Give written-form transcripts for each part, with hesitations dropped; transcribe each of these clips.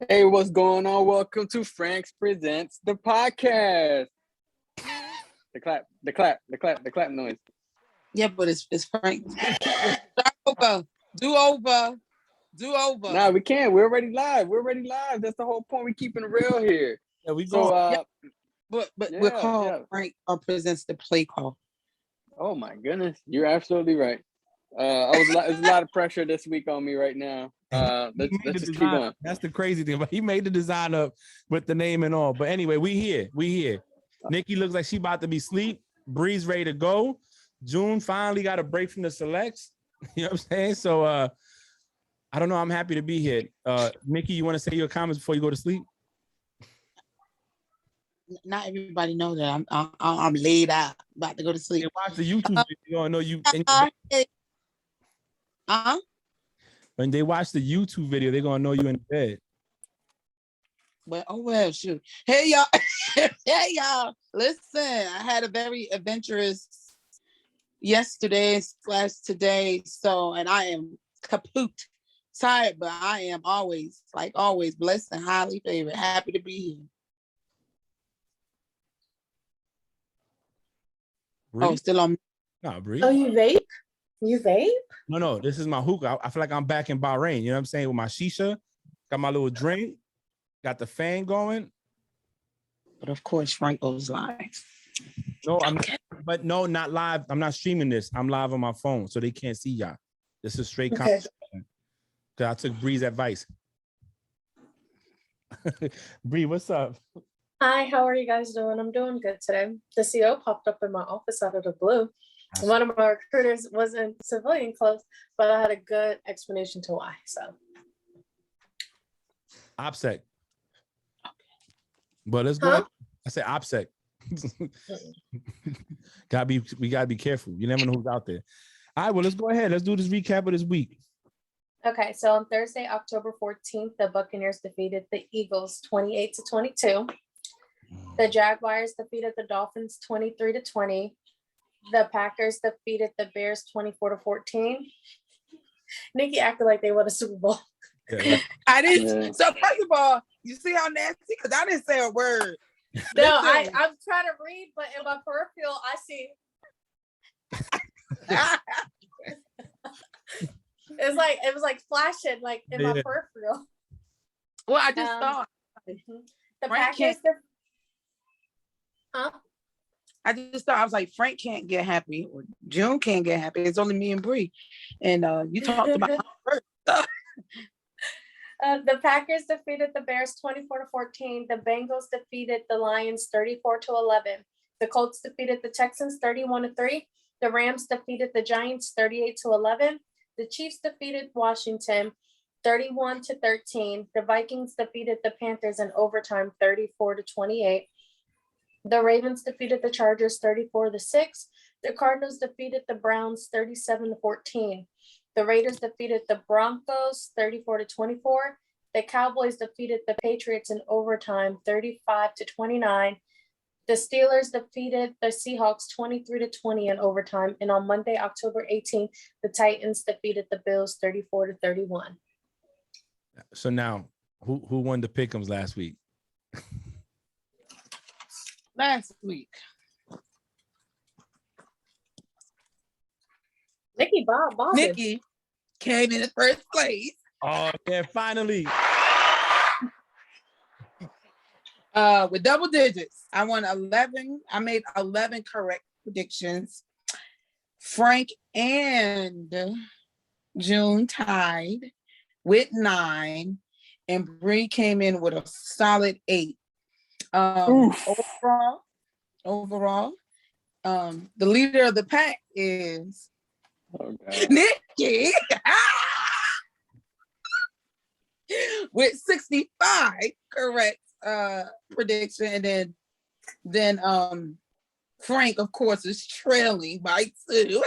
Hey, what's going on? Welcome to Frank's Presents the podcast. The clap noise. Yeah, but it's Frank. Do over. Nah, we can't. We're already live. That's the whole point. We're keeping it real here. Yeah, we go. But we're called Frank Presents the play call. Oh my goodness, you're absolutely right. There's a lot of pressure this week on me right now. Let's just keep going. That's the crazy thing. But he made the design up with the name and all. But anyway, we here. Nikki looks like she about to be asleep. Bree's ready to go. June finally got a break from the selects. You know what I'm saying? So I don't know. I'm happy to be here. Nikki, you want to say your comments before you go to sleep? Not everybody know that I'm laid out, about to go to sleep. They watch the YouTube video. I know you. When they watch the YouTube video, they're gonna know you in bed. Well, shoot. Hey y'all. Listen, I had a very adventurous yesterday/today. So, and I am kaput tired, but I am always blessed and highly favored. Happy to be here. Bree? Oh, still on. Nah, Bree. Oh, you vape? You vape? No. This is my hookah. I feel like I'm back in Bahrain. You know what I'm saying? With my shisha, got my little drink, got the fan going. But of course, Frank goes live. No, not live. I'm not streaming this. I'm live on my phone, so they can't see y'all. This is straight conversation. Cause I took Bree's advice. Bree, what's up? Hi, how are you guys doing? I'm doing good today. The CO popped up in my office out of the blue. One of my recruiters was in civilian clothes, but I had a good explanation to why. So, OPSEC. But let's go. I said OPSEC. We gotta be careful. You never know who's out there. All right, well, let's go ahead. Let's do this recap of this week. okay, so on Thursday, October 14th, the Buccaneers defeated the Eagles 28-22. The Jaguars defeated the Dolphins 23-20. The Packers defeated the Bears 24-14. Nikki acted like they won a Super Bowl. Yeah. I didn't. Yeah. So first of all, you see how nasty? Because I didn't say a word. No, I'm trying to read, but in my peripheral, I see. It was like flashing like in my peripheral. Well, I just thought the Packers. I just thought, I was like, Frank can't get happy, or June can't get happy. It's only me and Bree. And you talked about the Packers defeated the Bears 24-14. The Bengals defeated the Lions 34-11. The Colts defeated the Texans 31-3. The Rams defeated the Giants 38-11. The Chiefs defeated Washington 31-13. The Vikings defeated the Panthers in overtime 34-28. The Ravens defeated the Chargers 34-6. The Cardinals defeated the Browns 37-14. The Raiders defeated the Broncos 34-24. The Cowboys defeated the Patriots in overtime 35-29. The Steelers defeated the Seahawks 23-20 in overtime. And on Monday, October 18th, the Titans defeated the Bills 34-31. So now, who won the pick'ems last week? Last week, Nikki came in first place. Oh yeah, finally. With double digits. I won 11. I made 11 correct predictions. Frank and June tied with 9, and Bree came in with a solid 8. Overall, the leader of the pack is Nikki with 65 correct prediction, and then Frank, of course, is trailing by 2. It's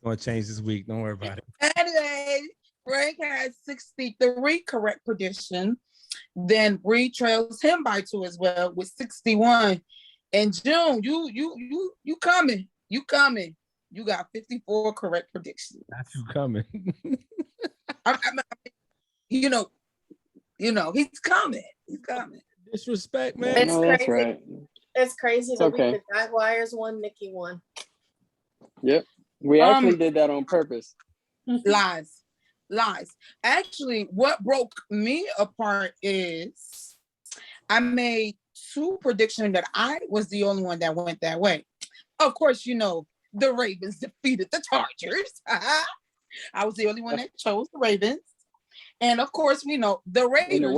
gonna change this week. Don't worry about it. Anyway, Frank has 63 correct prediction. Then Bree trails him by 2 as well with 61. And June, you coming. You got 54 correct predictions. That's you coming. he's coming. He's coming. Disrespect, man. It's No, that's crazy. right. It's crazy. It's The okay. week the Jaguars won, Nikki won. Yep. We actually did that on purpose. Lies. Actually, what broke me apart is I made 2 predictions that I was the only one that went that way. Of course, the Ravens defeated the Chargers. I was the only one that chose the Ravens. And of course, we know the Raiders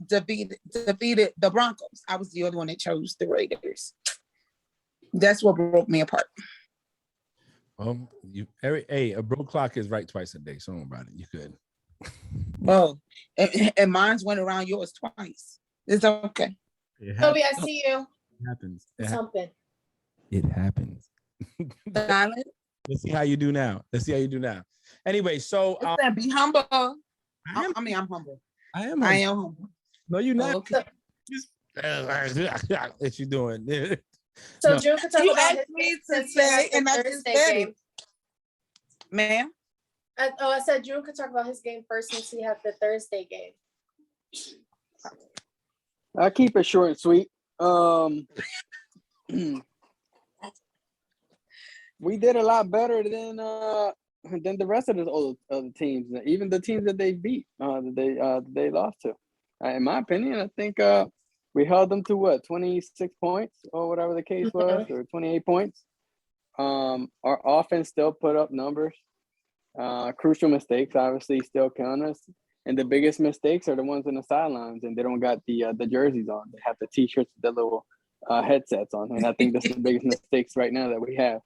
defeated the Broncos. I was the only one that chose the Raiders. That's what broke me apart. A broke clock is right twice a day. So don't worry about it. You could. Oh, and mine's went around yours twice. It's okay. Toby, I see you. It happens. Something. It happens. Silent. Let's see how you do now. Anyway, so be humble. I'm humble. I am humble. No, you're not. Okay. What you doing? So No. June could talk You about asked me to since he has say, the and I just Thursday said game. it. Ma'am? I said June could talk about his game first since he had the Thursday game. I'll keep it short and sweet. We did a lot better than the rest of the teams, even the teams that they beat, that they lost to. In my opinion, I think we held them to 26 points or whatever the case was, or 28 points. Our offense still put up numbers. Crucial mistakes obviously still killing us, and the biggest mistakes are the ones in the sidelines, and they don't got the jerseys on. They have the t-shirts with the little headsets on, and I think that's the biggest mistakes right now that we have.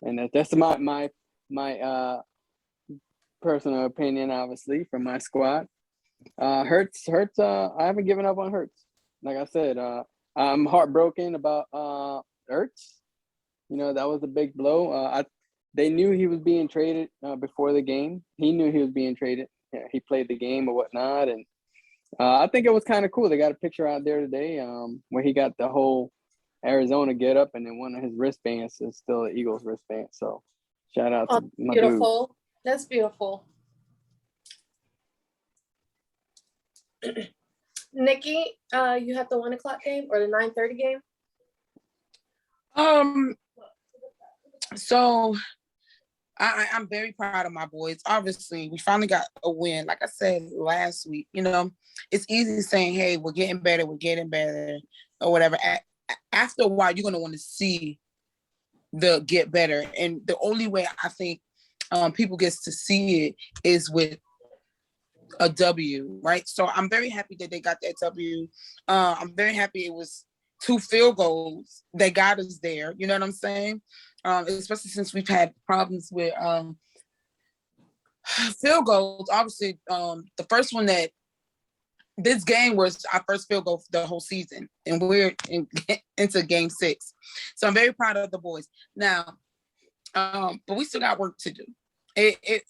And that's my personal opinion, obviously, from my squad. Hurts. I haven't given up on Hurts. Like I said, I'm heartbroken about Hurts. That was a big blow. They knew he was being traded before the game. He knew he was being traded. Yeah, he played the game or whatnot, and I think it was kind of cool. They got a picture out there today where he got the whole Arizona get up, and then one of his wristbands is still the Eagles wristband. So shout out to my beautiful. dude. That's beautiful. Nikki, you have the 1:00 game or the 9:30 game? So I'm very proud of my boys. Obviously, we finally got a win. Like I said last week, it's easy saying, hey, we're getting better, or whatever. After a while, you're going to want to see the get better. And the only way I think people get to see it is with a W, right? So I'm very happy that they got that W. I'm very happy it was 2 field goals that got us there. You know what I'm saying? Especially since we've had problems with field goals. Obviously, the first one that this game was our first field goal for the whole season, and we're into game 6. So I'm very proud of the boys. Now, but we still got work to do. It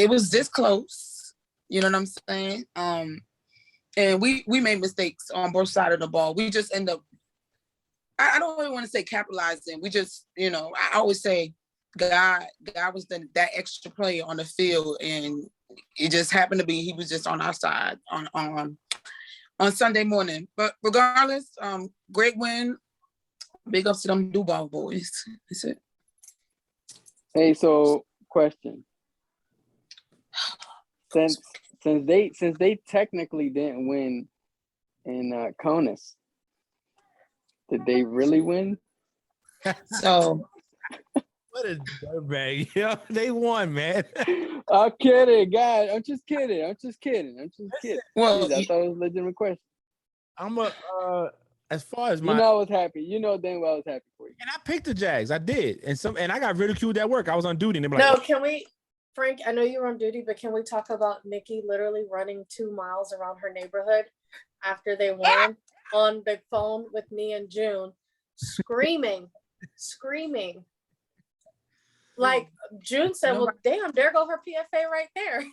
was this close. You know what I'm saying? And we made mistakes on both sides of the ball. We just end up, I don't really want to say capitalizing. We just, I always say God was that extra player on the field, and it just happened to be he was just on our side on Sunday morning. But regardless, great win. Big ups to them Duval boys. That's it. Hey, so question. Since they technically didn't win in Conus, did they really win? So what a dirtbag. Yo, they won, man. I'm kidding, guys. I'm just kidding. Well, I thought it was a legitimate question. As far as my, I was happy. Damn well I was happy for you. And I picked the Jags. I did, and I got ridiculed at work. I was on duty, and they were No, like, can we, Frank? I know you were on duty, but can we talk about Nikki literally running 2 miles around her neighborhood after they won on the phone with me and June, screaming. Like June said, well, damn, there go her PFA right there.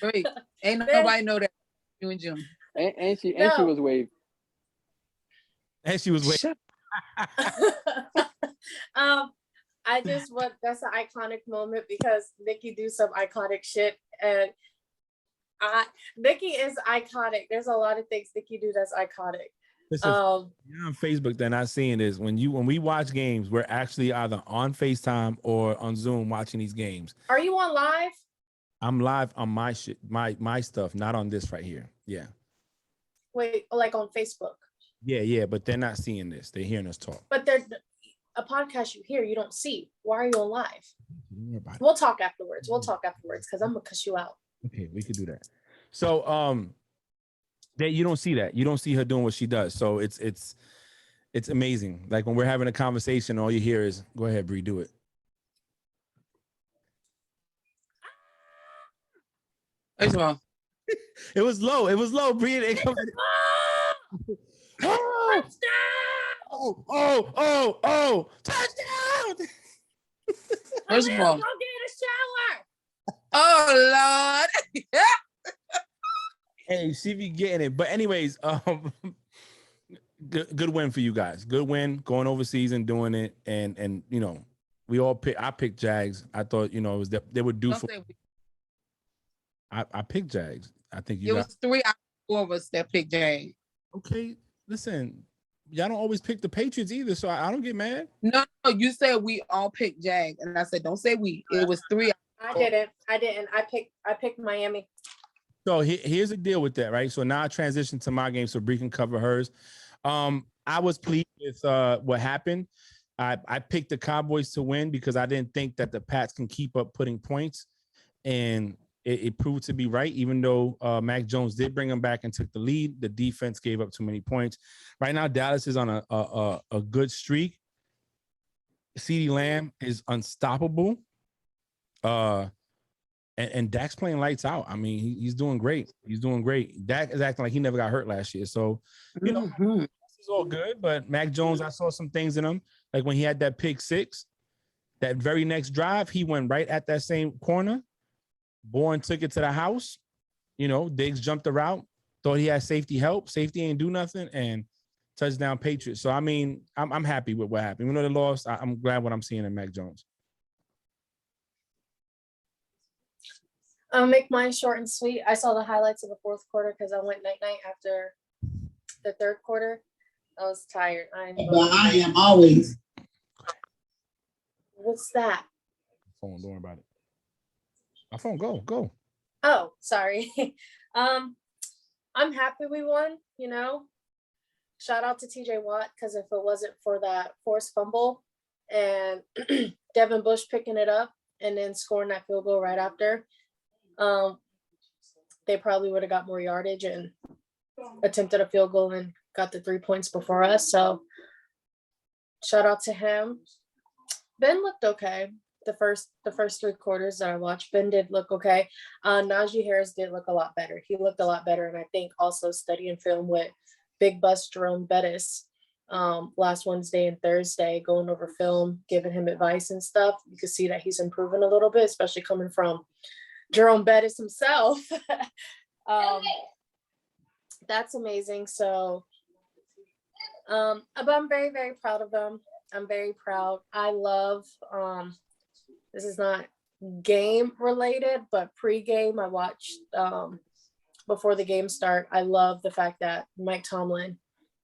Wait, ain't nobody know that you and June. And she was waved. And she was waiting. I I just want that's an iconic moment because Nikki do some iconic shit, and Nikki is iconic. There's a lot of things Nikki do that's iconic. Listen, you're on Facebook, they're not seeing this. When we watch games, we're actually either on FaceTime or on Zoom watching these games. Are you on live? I'm live on my shit, my stuff, not on this right here. Yeah. Wait, like on Facebook? Yeah, but they're not seeing this. They're hearing us talk. But there's a podcast you hear, you don't see. Why are you on live? About it. We'll talk afterwards because I'm gonna cuss you out. Okay, we could do that. So that you don't see that. You don't see her doing what she does. So it's amazing. Like when we're having a conversation, all you hear is, go ahead, Bree, do it. First of all, It was low, Bree. It comes. Oh, touchdown! First of all, go get a shower. Oh Lord. Hey, she be getting it. But anyways, good win for you guys. Good win going overseas and doing it. And you know, I picked Jags. I thought, you know, it was they would do for. I picked Jags. I think you. It was 3 out of 4 of us that picked Jags. Okay, listen, y'all don't always pick the Patriots either, so I don't get mad. No, you said we all picked Jags, and I said don't say we. It was 3. I didn't. I picked Miami. So here's the deal with that, right? So now I transition to my game so Bree can cover hers. I was pleased with what happened. I picked the Cowboys to win because I didn't think that the Pats can keep up putting points, and it proved to be right. Even though Mac Jones did bring them back and took the lead, the defense gave up too many points. Right now, Dallas is on a good streak. CeeDee Lamb is unstoppable. And Dak's playing lights out. I mean, he's doing great. He's doing great. Dak is acting like he never got hurt last year. So, you know, it's all good. But Mac Jones, I saw some things in him. Like when he had that pick 6, that very next drive, he went right at that same corner. Bourne took it to the house. You know, Diggs jumped the route. Thought he had safety help. Safety ain't do nothing. And touchdown Patriots. So, I mean, I'm happy with what happened. Even though they lost, I'm glad what I'm seeing in Mac Jones. I'll make mine short and sweet. I saw the highlights of the 4th quarter because I went night-night after the 3rd quarter. I was tired. I am always. What's that? Phone, don't worry about it. My phone, go. Oh, sorry. I'm happy we won, you know. Shout out to TJ Watt, because if it wasn't for that forced fumble and Devin Bush picking it up and then scoring that field goal right after, they probably would have got more yardage and attempted a field goal and got the 3 points before us. So shout out to him. Ben looked okay. The first 3 quarters that I watched, Ben did look okay. Najee Harris did look a lot better. He looked a lot better. And I think also studying film with Big Bus Jerome Bettis last Wednesday and Thursday, going over film, giving him advice and stuff, you could see that he's improving a little bit, especially coming from Jerome Bettis himself. That's amazing. So, but I'm very, very proud of him. I'm very proud. I love, this is not game related, but pre-game I watched before the game start. I love the fact that Mike Tomlin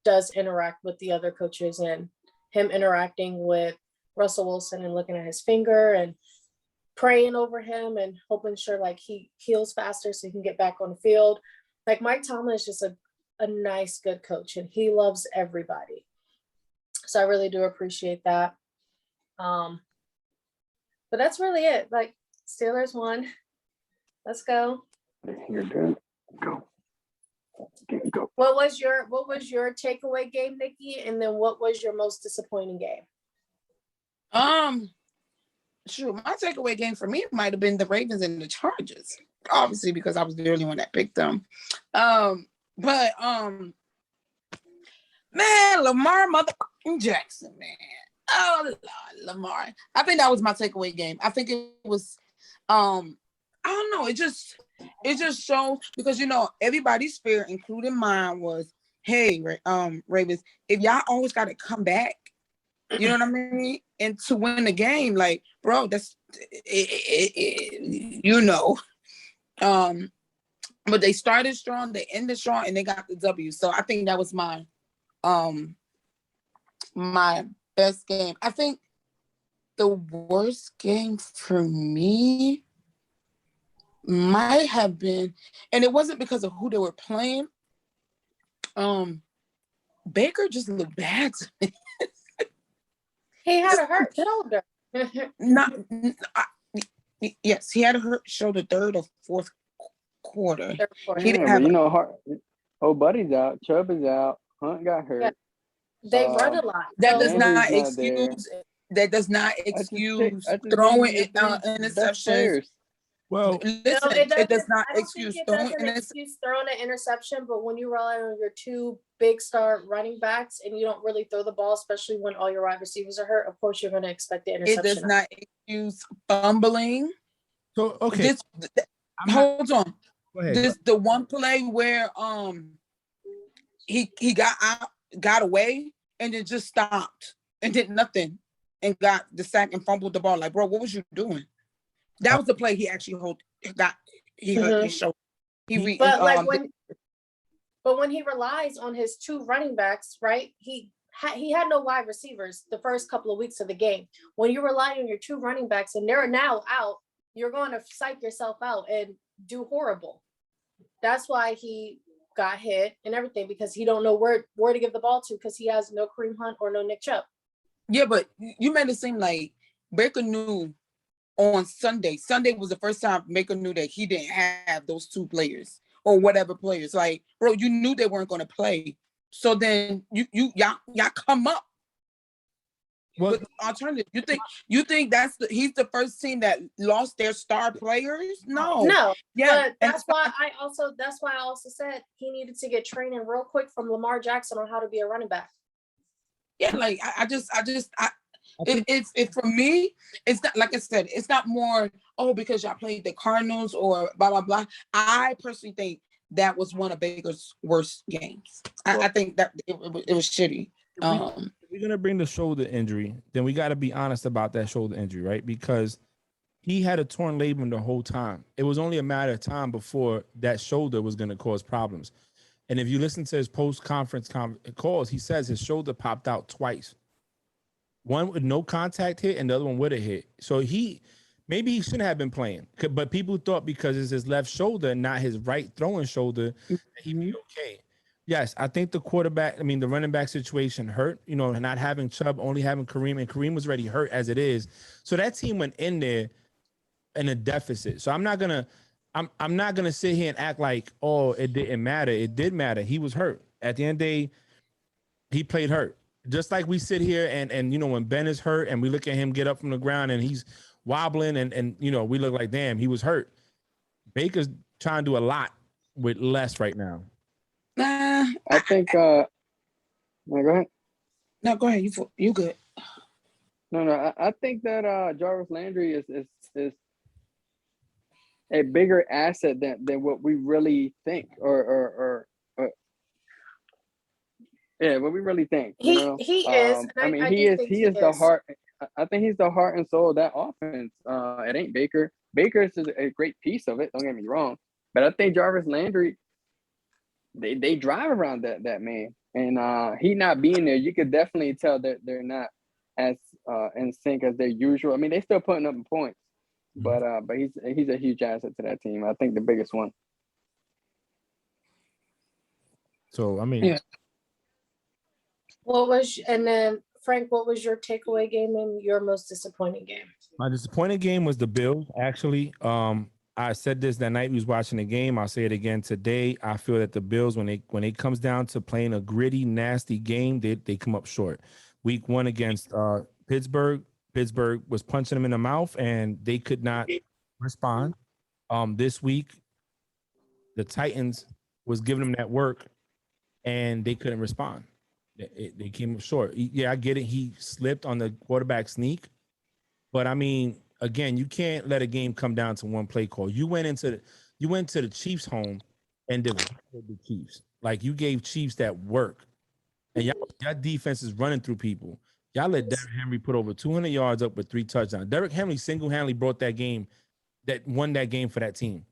does interact with the other coaches, and him interacting with Russell Wilson and looking at his finger and praying over him and hoping sure like he heals faster so he can get back on the field. Like Mike Tomlin is just a nice, good coach, and he loves everybody. So I really do appreciate that. But that's really it. Like Steelers won. Let's go. You're good. Go. What was your takeaway game, Nikki? And then what was your most disappointing game? Sure. My takeaway game for me might have been the Ravens and the Chargers, obviously because I was the only one that picked them. But man, Lamar motherfucking Jackson, man. Oh Lord, Lamar. I think that was my takeaway game. I think it was I don't know, it just showed, because you know everybody's fear, including mine, was, hey, Ravens, if y'all always got to come back You know what I mean? And to win the game, like, bro, that's you know. But they started strong, they ended strong, and they got the W. So I think that was my best game. I think the worst game for me might have been, and it wasn't because of who they were playing. Baker just looked bad to me. He had a hurt shoulder. Yes, he had a hurt shoulder third or fourth quarter. He didn't Yeah, have but you know, old buddy's out. Chubb is out. Hunt got hurt. Yeah. They run a lot. That does Landry's not not excuse. That does not I just excuse gave throwing you the three best interceptions. players. Well, Listen, No, it does not I don't excuse think it throwing doesn't interceptions. excuse throwing an interception, but when you rely on your two big star running backs and you don't really throw the ball, especially when all your wide receivers are hurt, of course you're going to expect the It interception. does not excuse fumbling. so okay. Hold on. Go ahead. This the one play where he got away and then just stopped and did nothing and got the sack and fumbled the ball. Like, bro, what was you doing? That was the play he actually hurt his shoulder. But when he relies on his two running backs, right? He had no wide receivers the first couple of weeks of the game. When you rely on your two running backs and they're now out, you're going to psych yourself out and do horrible. That's why he got hit and everything, because he don't know where to give the ball to, because he has no Kareem Hunt or no Nick Chubb. Yeah, but you made it seem like Baker knew on Sunday. Sunday was the first time Baker knew that he didn't have those two players or whatever players. Like, bro, you knew they weren't going to play. So then y'all come up with alternative. You think he's the first team that lost their star players? No. Yeah, but that's why I also said he needed to get training real quick from Lamar Jackson on how to be a running back. Yeah, like it's for me, it's not, like I said, it's not more, because y'all played the Cardinals or blah blah blah. I personally think that was one of Baker's worst games. I think that it was shitty. If we're gonna bring the shoulder injury, then we got to be honest about that shoulder injury, right? Because he had a torn labrum the whole time. It was only a matter of time before that shoulder was going to cause problems. And if you listen to his post-conference calls, he says his shoulder popped out twice. One with no contact hit and the other one with a hit. So maybe he shouldn't have been playing. But people thought because it's his left shoulder, not his right throwing shoulder, he'd be okay. Yes, I think the running back situation hurt, not having Chubb, only having Kareem, and Kareem was already hurt as it is. So that team went in there in a deficit. So I'm not gonna sit here and act like, it didn't matter. It did matter. He was hurt. At the end of the day, he played hurt. Just like we sit here and when Ben is hurt and we look at him get up from the ground and he's wobbling and we look like, damn, he was hurt. Baker's trying to do a lot with less right now. I think go ahead. No, go ahead. You good. No, I think that Jarvis Landry is a bigger asset than what we really think, or what we really think. He is. He is the heart. I think he's the heart and soul of that offense. It ain't Baker. Baker is a great piece of it. Don't get me wrong, but I think Jarvis Landry, they drive around that man, and he not being there, you could definitely tell that they're not as in sync as their usual. I mean, they still putting up points, but he's a huge asset to that team. I think the biggest one. So yeah. And then Frank, what was your takeaway game and your most disappointing game? My disappointing game was the Bills. Actually, I said this that night we was watching the game. I'll say it again today. I feel that the Bills, when it comes down to playing a gritty, nasty game, they come up short. Week 1 against Pittsburgh was punching them in the mouth, and they could not respond. This week, the Titans was giving them that work, and they couldn't respond. They came up short. Yeah, I get it. He slipped on the quarterback sneak, but I mean, again, you can't let a game come down to one play call. You went to the Chiefs' home and divided the Chiefs. Like, you gave Chiefs that work, and your defense is running through people. Y'all let Derrick Henry put over 200 yards up with 3 touchdowns. Derrick Henry single-handedly brought that game, that won that game for that team.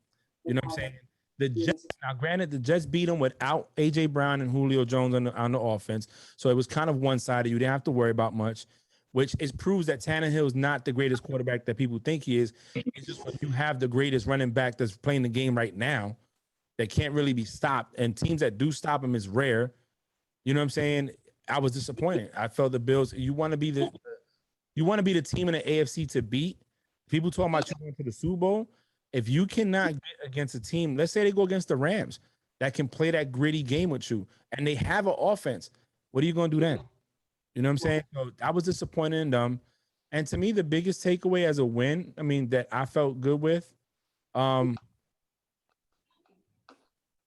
You know what I'm saying? The Jets, now granted, the Jets beat them without A.J. Brown and Julio Jones on the offense. So it was kind of one-sided. You didn't have to worry about much, which proves that Tannehill is not the greatest quarterback that people think he is. It's just when you have the greatest running back that's playing the game right now that can't really be stopped, and teams that do stop him is rare. You know what I'm saying? I was disappointed. I felt the Bills. You want to be the team in the AFC to beat. People talking about you going to the Super Bowl. If you cannot get against a team, let's say they go against the Rams, that can play that gritty game with you, and they have an offense, what are you going to do then? You know what I'm saying? So I was disappointed in them. And to me, the biggest takeaway as a win, I mean, that I felt good with, I'm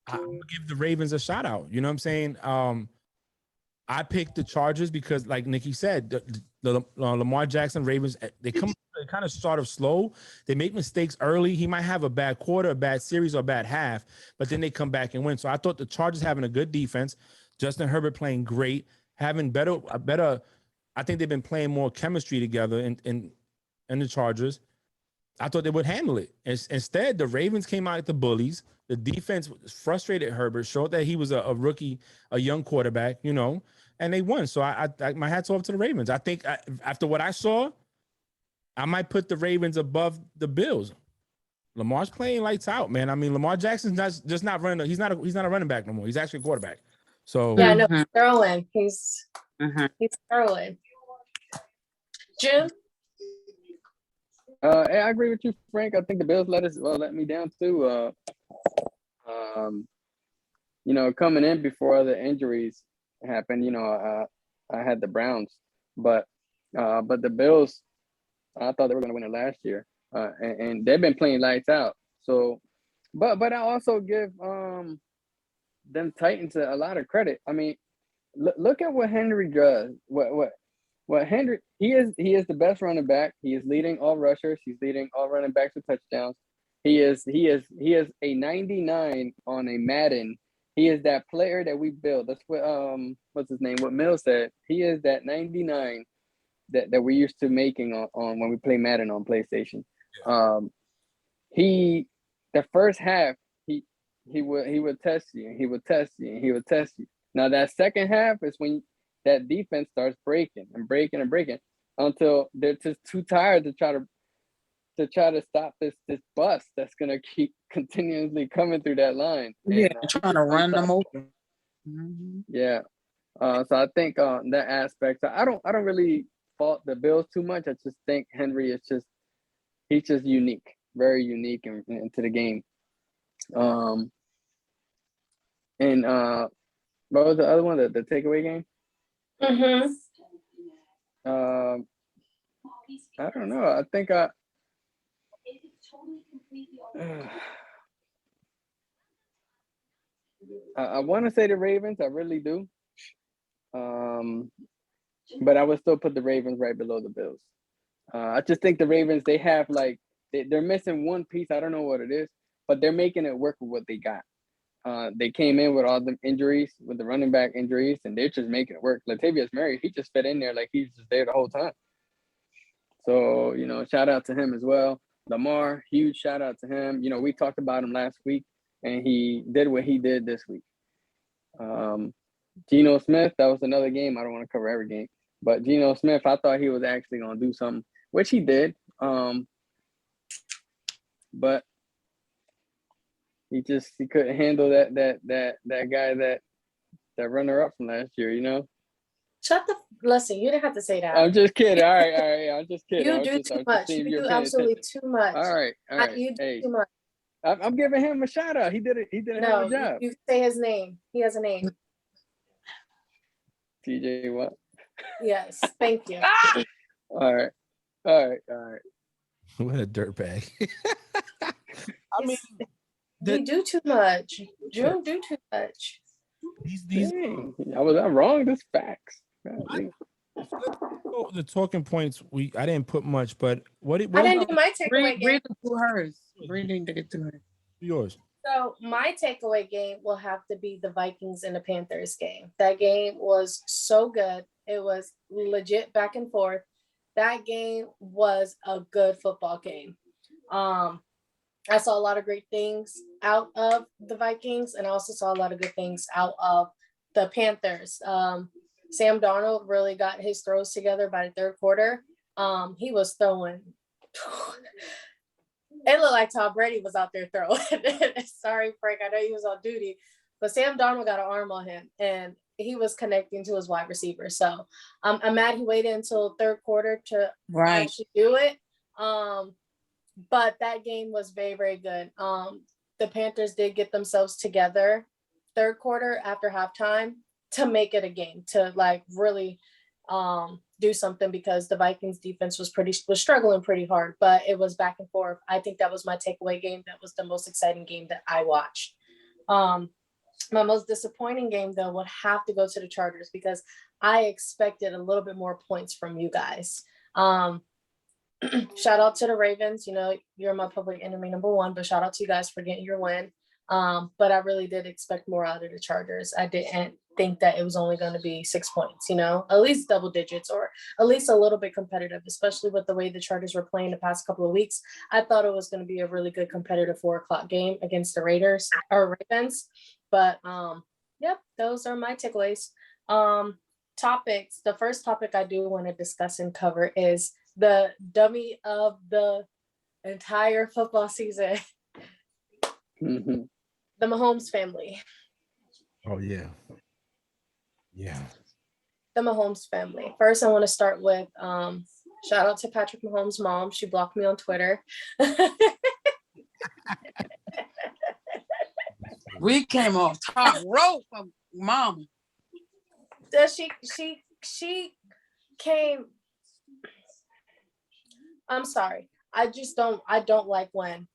gonna give the Ravens a shout out. You know what I'm saying? I picked the Chargers because, like Nikki said, the Lamar Jackson Ravens, they kind of start off slow. They make mistakes early. He might have a bad quarter, a bad series, or a bad half, but then they come back and win. So I thought the Chargers having a good defense, Justin Herbert playing great, having better. I think they've been playing more chemistry together in the Chargers. I thought they would handle it. Instead, the Ravens came out at the bullies. The defense frustrated Herbert, showed that he was a rookie, a young quarterback, you know, and they won. So I my hat's off to the Ravens. I think after what I saw, I might put the Ravens above the Bills. Lamar's playing lights out, man. I mean, Lamar Jackson's just not running. He's not a running back no more. He's actually a quarterback. So Yeah, no, he's throwing. He's throwing. Jim? I agree with you, Frank. I think the Bills let me down too. You know, coming in before other injuries happened, you know, I had the Browns, but the Bills, I thought they were going to win it last year, and they've been playing lights out. So, but I also give them Titans a lot of credit. I mean, look at what Henry does. What Henry, he is the best running back. He is leading all rushers. He's leading all running backs with touchdowns. He is a 99 on a Madden. He is that player that we built. That's what what's his name? What Mills said. He is that 99 that we're used to making on when we play Madden on PlayStation. The first half he would test you, and he would test you, and he would test you. Now that second half is when that defense starts breaking until they're just too tired to try to stop this bus that's gonna keep continuously coming through that line. Yeah, trying to run them over. Yeah. So I think that aspect. I don't really fault the Bills too much. I just think Henry is he's just unique, very unique into the game. And what was the other one? The takeaway game? I don't know. I think I want to say the Ravens. I really do. But I would still put the Ravens right below the Bills. I just think the Ravens, they have they're missing one piece. I don't know what it is, but they're making it work with what they got. They came in with all the injuries, with the running back injuries, and they're just making it work. Latavius Murray, he just fit in there like he's just there the whole time. So, you know, shout out to him as well. Lamar, huge shout out to him. You know, we talked about him last week, and he did what he did this week. Geno Smith, that was another game. I don't want to cover every game, but Geno Smith, I thought he was actually going to do something, which he did. But he couldn't handle that guy, that runner up from last year, you know. Listen, you didn't have to say that. I'm just kidding. All right. I'm just kidding. You do too much. You do absolutely too much. All right. You do too much. I'm giving him a shout out. He did a hell of a job. You say his name. He has a name. TJ what? Yes. Thank you. All right. What a dirtbag. I mean, you do too much. June do too much. I'm wrong. This facts. The talking points, I didn't put much, but what I didn't do my takeaway game. Read it to hers. Reading to get to her. Yours. So my takeaway game will have to be the Vikings and the Panthers game. That game was so good, It was legit back and forth. That game was a good football game. I saw a lot of great things out of the Vikings, and I also saw a lot of good things out of the Panthers. Sam Darnold really got his throws together by the third quarter. He was throwing. It looked like Tom Brady was out there throwing. Sorry, Frank, I know he was on duty, but Sam Darnold got an arm on him, and he was connecting to his wide receiver. So I'm mad he waited until third quarter to actually do it. But that game was very, very good. The Panthers did get themselves together third quarter after halftime to make it a game, to like really do something, because the Vikings defense was struggling pretty hard, but it was back and forth. I think that was my takeaway game. That was the most exciting game that I watched. My most disappointing game, though, would have to go to the Chargers, because I expected a little bit more points from you guys. Shout out to the Ravens. You know, you're my public enemy number one, but shout out to you guys for getting your win. But I really did expect more out of the Chargers. I didn't think that it was only going to be 6 points, you know, at least double digits, or at least a little bit competitive, especially with the way the Chargers were playing the past couple of weeks. I thought it was going to be a really good competitive 4:00 game against the Ravens. But yep, those are my takeaways. Topics. The first topic I do want to discuss and cover is the dummy of the entire football season. Mm-hmm. The Mahomes family. Oh, yeah. Yeah. The Mahomes family. First, I want to start with shout out to Patrick Mahomes' mom. She blocked me on Twitter. We came off top rope from mom. She came. I'm sorry. I don't like when,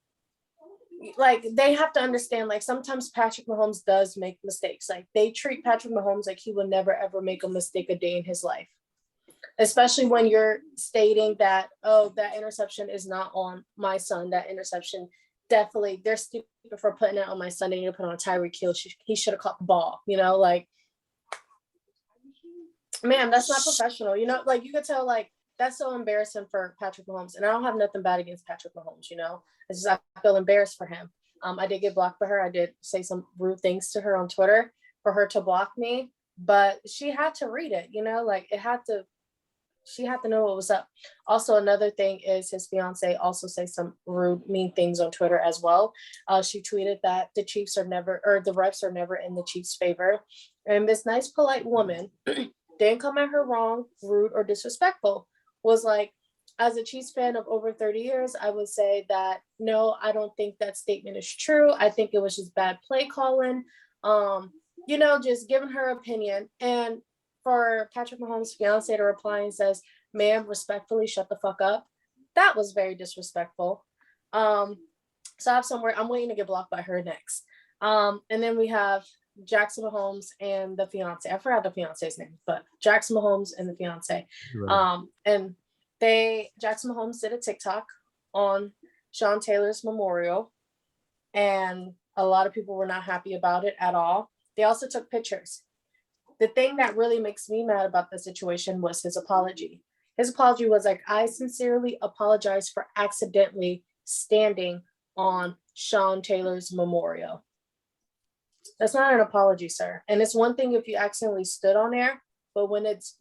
like, they have to understand, like, sometimes Patrick Mahomes does make mistakes. Like, they treat Patrick Mahomes like he will never ever make a mistake a day in his life, especially when you're stating that, oh, that interception is not on my son. That interception, definitely, they're stupid for putting it on my son. They need to put on Tyreek Hill. He should have caught the ball, you know, like, man, that's not professional, you know, like, you could tell, like, that's so embarrassing for Patrick Mahomes. And I don't have nothing bad against Patrick Mahomes, you know. It's just I feel embarrassed for him. I did get blocked by her. I did say some rude things to her on Twitter for her to block me, but she had to read it, you know, like, she had to know what was up. Also, another thing is his fiance also say some rude, mean things on Twitter as well. She tweeted that the refs are never in the Chiefs' favor. And this nice, polite woman didn't come at her wrong, rude, or disrespectful. Was like, as a Chiefs fan of over 30 years, I would say that, no, I don't think that statement is true. I think it was just bad play calling, you know, just giving her opinion. And for Patrick Mahomes' fiance to reply and says, ma'am, respectfully, shut the fuck up. That was very disrespectful. So I have somewhere, I'm waiting to get blocked by her next. And then we have Jackson Mahomes and the fiance. I forgot the fiance's name, but Jackson Mahomes and the fiance. Right. And Jackson Mahomes did a TikTok on Sean Taylor's memorial, and a lot of people were not happy about it at all. They also took pictures. The thing that really makes me mad about the situation was his apology. His apology was like, I sincerely apologize for accidentally standing on Sean Taylor's memorial. That's not an apology, sir. And it's one thing if you accidentally stood on there, but when it's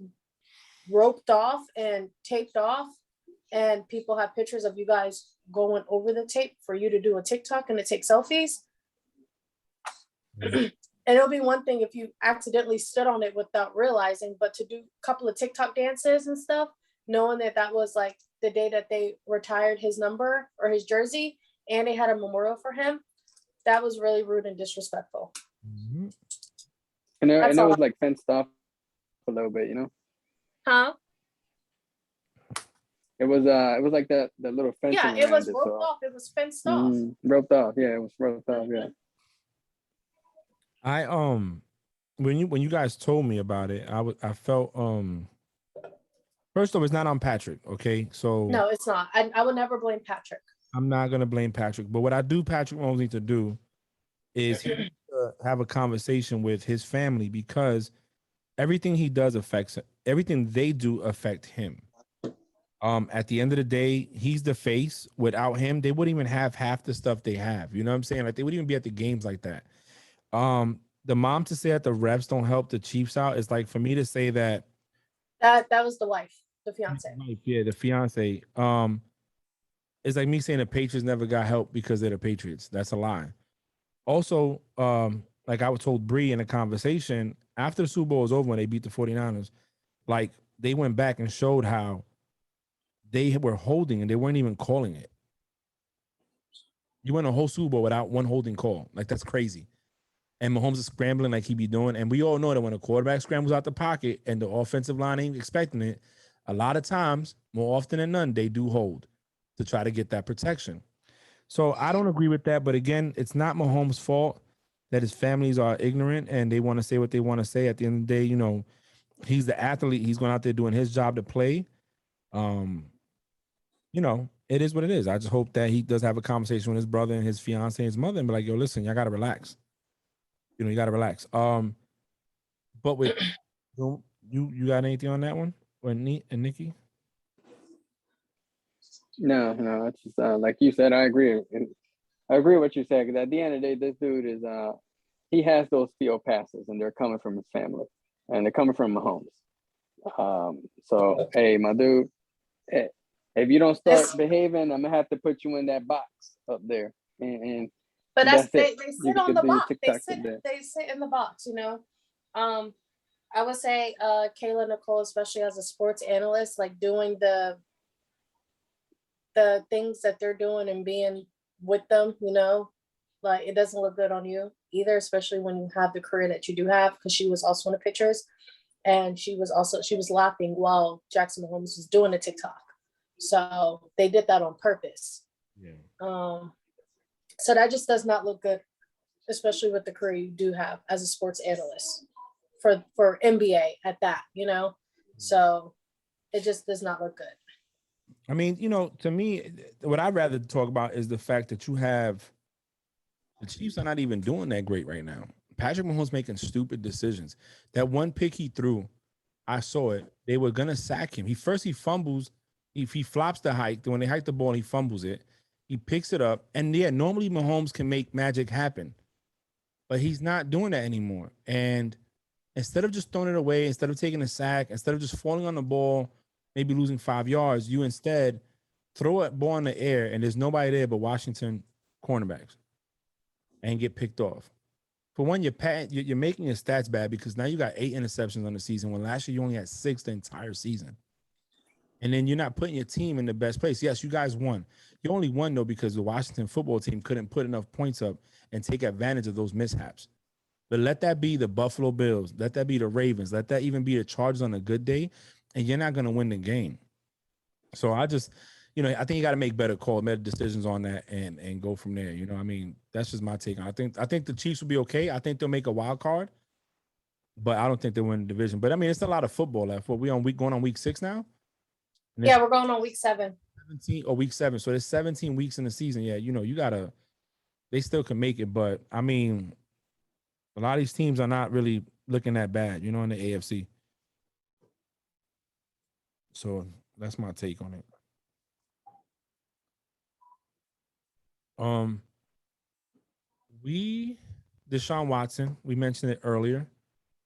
roped off and taped off and people have pictures of you guys going over the tape for you to do a TikTok and to take selfies. And it'll be one thing if you accidentally stood on it without realizing, but to do a couple of TikTok dances and stuff, knowing that that was like the day that they retired his number or his jersey and they had a memorial for him, that was really rude and disrespectful. Mm-hmm. And it was like fenced off a little bit, you know? Huh? It was like the little fence. Yeah, it was roped off. It was fenced off. Roped off. Yeah, it was roped off. Yeah. I when you guys told me about it, I felt first off, it's not on Patrick, okay? So no, it's not. I would never blame Patrick. I'm not gonna blame Patrick, but what I do Patrick Mahomes need to do is he needs to have a conversation with his family, because everything he does affects everything they do affect him. At the end of the day, he's the face. Without him, they wouldn't even have half the stuff they have. You know what I'm saying? Like they wouldn't even be at the games like that. The mom to say that the refs don't help the Chiefs out is like for me to say that That was the wife, the fiance. yeah, the fiance. It's like me saying the Patriots never got help because they're the Patriots. That's a lie. Also, like I was told Bree in a conversation after the Super Bowl was over when they beat the 49ers, like they went back and showed how they were holding and they weren't even calling it. You went a whole Super Bowl without one holding call. Like that's crazy. And Mahomes is scrambling like he be doing. And we all know that when a quarterback scrambles out the pocket and the offensive line ain't expecting it, a lot of times, more often than none, they do hold to try to get that protection. So I don't agree with that. But again, it's not Mahomes' fault that his families are ignorant and they want to say what they want to say. At the end of the day, you know, he's the athlete. He's going out there doing his job to play. You know, it is what it is. I just hope that he does have a conversation with his brother and his fiance and his mother and be like, yo, listen, y'all got to relax. You know, you got to relax. But with you got anything on that one? And Nikki? No, it's just like you said. I agree, and I agree with what you said. Because at the end of the day, this dude is he has those field passes, and they're coming from his family, and they're coming from Mahomes. So hey, my dude, if you don't start behaving, I'm gonna have to put you in that box up there, and But that's they it. sit You on could the do your box. TikTok today. They sit in the box, you know. I would say Kayla Nicole, especially as a sports analyst, like doing the things that they're doing and being with them, you know, like it doesn't look good on you either, especially when you have the career that you do have, because she was also in the pictures and she was laughing while Jackson Mahomes was doing the TikTok. So they did that on purpose. Yeah. So that just does not look good, especially with the career you do have as a sports analyst for NBA at that, you know? So it just does not look good. I mean, you know, to me, what I'd rather talk about is the fact that you have the Chiefs are not even doing that great right now. Patrick Mahomes making stupid decisions. That one pick he threw, I saw it. They were gonna sack him. He fumbles. If he flops the hike, when they hike the ball, he fumbles it. He picks it up, and yeah, normally Mahomes can make magic happen, but he's not doing that anymore. And instead of just throwing it away, instead of taking a sack, instead of just falling on the ball, maybe losing 5 yards, you instead throw a ball in the air, and there's nobody there but Washington cornerbacks, and get picked off. For one, you're making your stats bad because now you got 8 interceptions on the season when last year you only had 6 the entire season. And then you're not putting your team in the best place. Yes, you guys won. You only won, though, because the Washington football team couldn't put enough points up and take advantage of those mishaps. But let that be the Buffalo Bills. Let that be the Ravens. Let that even be the Chargers on a good day, and you're not going to win the game. So I just, you know, I think you got to make better calls, better decisions on that, and go from there. You know, I mean, that's just my take on it. I think the Chiefs will be okay. I think they'll make a wild card, but I don't think they'll win the division. But I mean, it's a lot of football left. What we going on week 6 now? Yeah, we're going on week 7. 17 or week 7. So there's 17 weeks in the season. Yeah, you know, they still can make it, but I mean, a lot of these teams are not really looking that bad, you know, in the AFC. So that's my take on it. Deshaun Watson, we mentioned it earlier.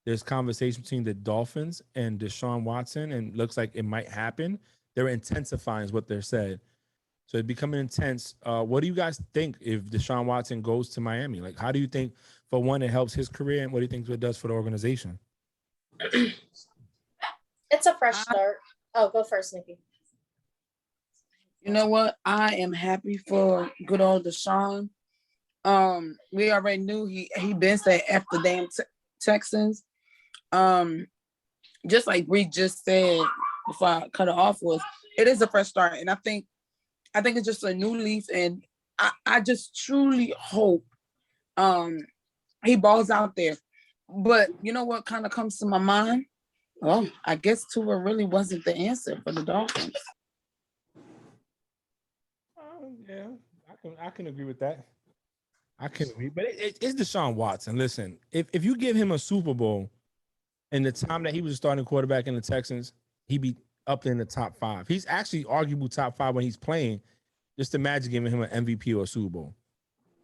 There's conversation between the Dolphins and Deshaun Watson, and looks like it might happen. They're intensifying is what they're said. So it's becoming intense. What do you guys think if Deshaun Watson goes to Miami? Like, how do you think, for one, it helps his career, and what do you think it does for the organization? It's a fresh start. Oh, go first, Nikki. You know what? I am happy for good old Deshaun. We already knew he been saying F the damn Texans. Just like Bree just said before I cut it off, it is a fresh start, and I think it's just a new leaf, and I just truly hope he balls out there. But you know what kind of comes to my mind? Well, I guess Tua really wasn't the answer for the Dolphins. Yeah, I can agree with that. I can agree, but it's Deshaun Watson. Listen, if you give him a Super Bowl, in the time that he was a starting quarterback in the Texans, he'd be up in the top 5. He's actually arguable top 5 when he's playing. Just imagine giving him an MVP or a Super Bowl.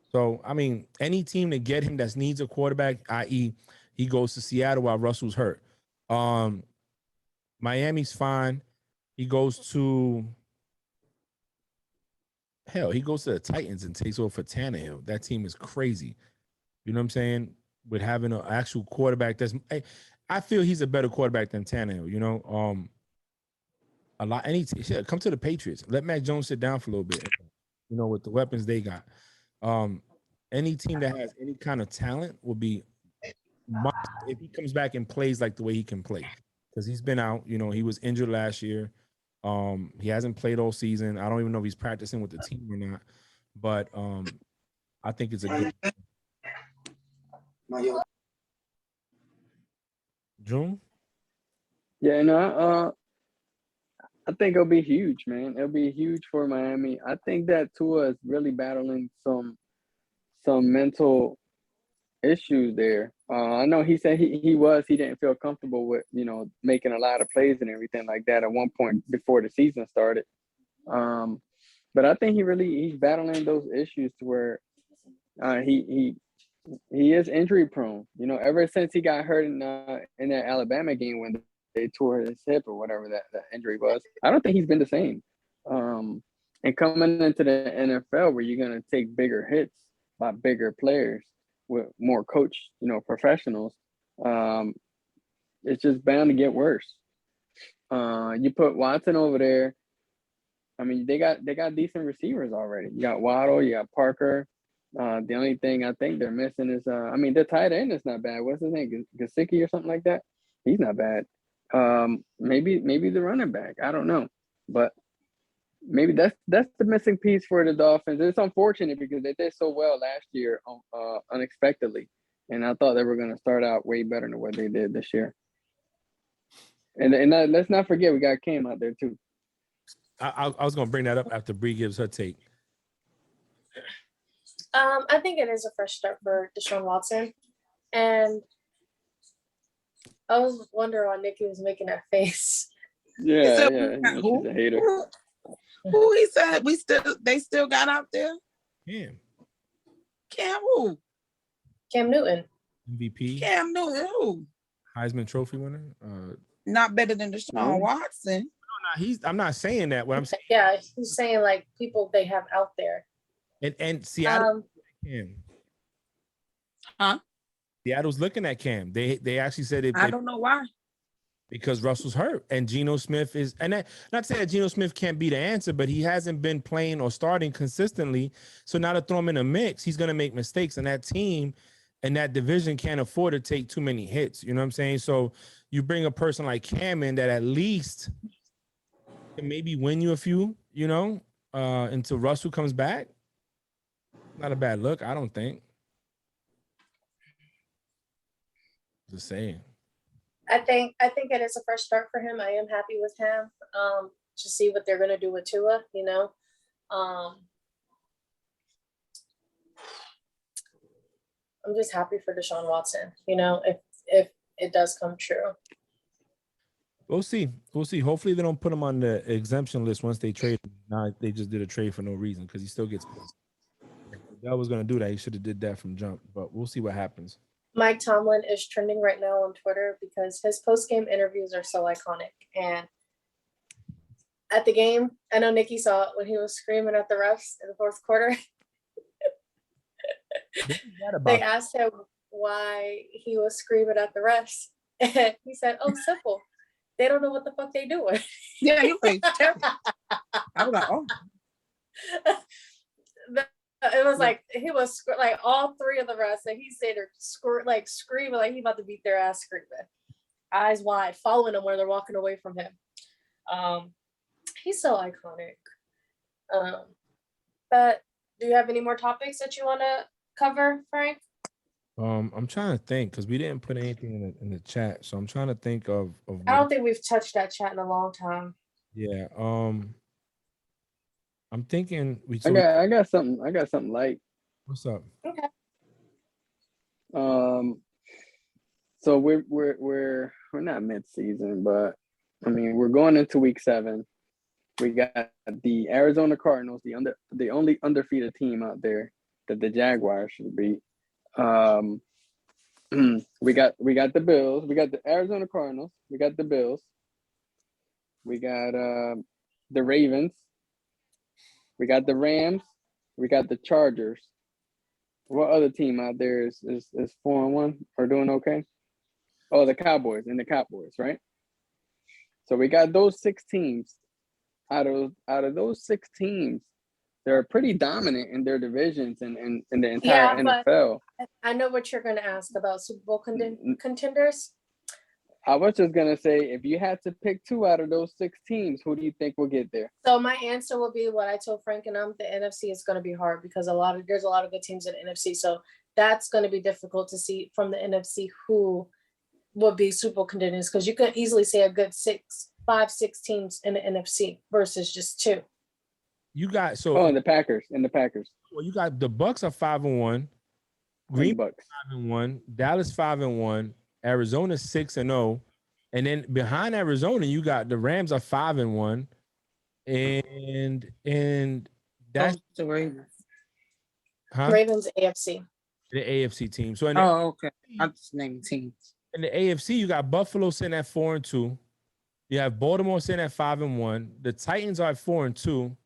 So, I mean, any team to get him that needs a quarterback, i.e., he goes to Seattle while Russell's hurt. Miami's fine. He goes to he goes to the Titans and takes over for Tannehill. That team is crazy. You know what I'm saying? With having an actual quarterback I feel he's a better quarterback than Tannehill, you know. Come to the Patriots. Let Mac Jones sit down for a little bit, you know, with the weapons they got. Any team that has any kind of talent will be if he comes back and plays like the way he can play. Because he's been out, you know, he was injured last year. He hasn't played all season. I don't even know if he's practicing with the team or not. But I think it's a good June. Yeah, no, I think it'll be huge, man. It'll be huge for Miami. I think that Tua is really battling some mental issues there. I know he said he didn't feel comfortable with, you know, making a lot of plays and everything like that at one point before the season started. But I think he's battling those issues to where he is injury prone. You know, ever since he got hurt in that Alabama game when they tore his hip or whatever that injury was, I don't think he's been the same. And coming into the NFL where you're gonna take bigger hits by bigger players with more coach, you know, professionals, it's just bound to get worse. You put Watson over there. I mean, they got decent receivers already. You got Waddle, you got Parker. The only thing I think they're missing is, their tight end is not bad. What's his name? Gesicki or something like that. He's not bad. Maybe the running back. I don't know, but maybe that's the missing piece for the Dolphins. It's unfortunate because they did so well last year, unexpectedly, and I thought they were going to start out way better than what they did this year. And let's not forget we got Cam out there too. I was going to bring that up after Bree gives her take. I think it is a fresh start for Deshaun Watson, and I was wondering why Nikki was making that face. Yeah, she's a hater. Who he said they still got out there? Cam who? Cam Newton. MVP. Cam Newton who? Heisman Trophy winner. Not better than Deshaun Watson. No, I'm not saying that. What I'm saying. Yeah, he's saying like people they have out there. And Seattle. Cam. Huh? Seattle's looking at Cam. They actually said I don't know why. Because Russell's hurt and Geno Smith is, and that, not saying that Geno Smith can't be the answer, but he hasn't been playing or starting consistently. So now to throw him in a mix, he's going to make mistakes, and that team and that division can't afford to take too many hits. You know what I'm saying? So you bring a person like Cam in that at least can maybe win you a few, you know, until Russell comes back. Not a bad look, I don't think. Just saying. I think it is a fresh start for him. I am happy with him. To see what they're gonna do with Tua, you know. I'm just happy for Deshaun Watson, you know, if it does come true. We'll see. Hopefully they don't put him on the exemption list once they trade him. Now they just did a trade for no reason because he still gets paid. If that was gonna do that, he should have did that from jump. But we'll see what happens. Mike Tomlin is trending right now on Twitter because his post-game interviews are so iconic. And at the game, I know Nikki saw it when he was screaming at the refs in the fourth quarter. They asked him why he was screaming at the refs. And he said, "Oh, simple. They don't know what the fuck they doing." Yeah, he was terrible. I was like, oh. It was like he was like all three of the refs, and he said they're screaming like he about to beat their ass, screaming, eyes wide, following them where they're walking away from him. He's so iconic. But do you have any more topics that you want to cover, Frank? I'm trying to think because we didn't put anything in the chat, so I'm trying to think of I don't think we've touched that chat in a long time. Yeah. I'm thinking I got something light. What's up? Okay. So we're not mid-season, but I mean we're going into week 7. We got the Arizona Cardinals, the only undefeated team out there that the Jaguars should beat. We got the Bills. We got the Arizona Cardinals. We got the Bills. We got the Ravens. We got the Rams. We got the Chargers. What other team out there is 4-1 or doing okay? Oh, the Cowboys, right? So we got those 6 teams. Out of those 6 teams, they're pretty dominant in their divisions and in the entire NFL. I know what you're going to ask about Super Bowl contenders. I was just going to say, if you had to pick 2 out of those 6 teams, who do you think will get there? So my answer will be what I told Frank and the NFC is going to be hard because there's a lot of good teams in the NFC. So that's going to be difficult to see from the NFC who will be Super Bowl contenders because you could easily say a good 5, 6 teams in the NFC versus just 2. You got and the Packers. Well, you got the Bucks are 5-1, Green Bay 5-1, Dallas 5-1, Arizona 6-0, and then behind Arizona you got the Rams are 5-1, and that's the Ravens. Ravens AFC. The AFC team. So okay. I'm just naming teams. In the AFC, you got Buffalo sitting at 4-2. You have Baltimore sitting at 5-1. The Titans are at 4-2.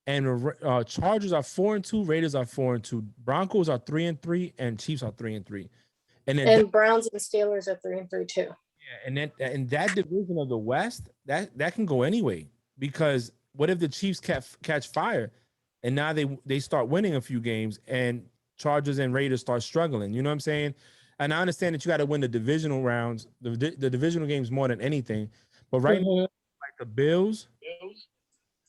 And the Chargers are 4-2. Raiders are 4-2. Broncos are 3-3, and Chiefs are 3-3. And then Browns and Steelers are 3-3 too. Yeah, and then in that division of the West, that can go anyway. Because what if the Chiefs catch fire, and now they start winning a few games, and Chargers and Raiders start struggling? You know what I'm saying? And I understand that you got to win the divisional rounds, the divisional games more than anything. But right now, like the Bills,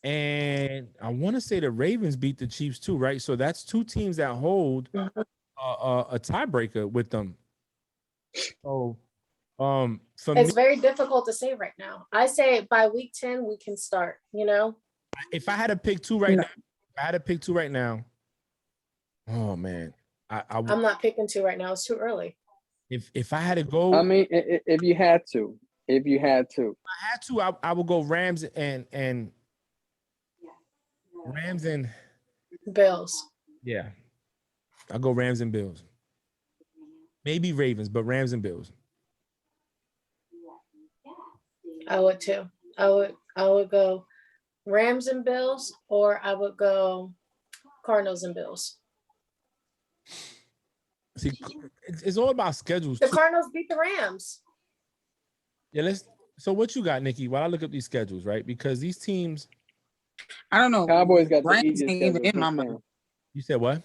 and I want to say the Ravens beat the Chiefs too, right? So that's 2 teams that hold a tiebreaker with them. So, it's very difficult to say right now. I say by week 10 we can start. You know, if I had to pick 2 right now, oh man, I'm not picking 2 right now. It's too early. If I had to go, I mean, if you had to, I would go Rams and Bills. Yeah, I'll go Rams and Bills. Maybe Ravens, but Rams and Bills. I would too. I would go Rams and Bills, or I would go Cardinals and Bills. See, it's all about schedules. The Cardinals beat the Rams. Yeah, so what you got, Nikki? While I look up these schedules, right? Because these teams, I don't know. Cowboys got the Rams easiest ain't even schedule in my this mind. time. You said what?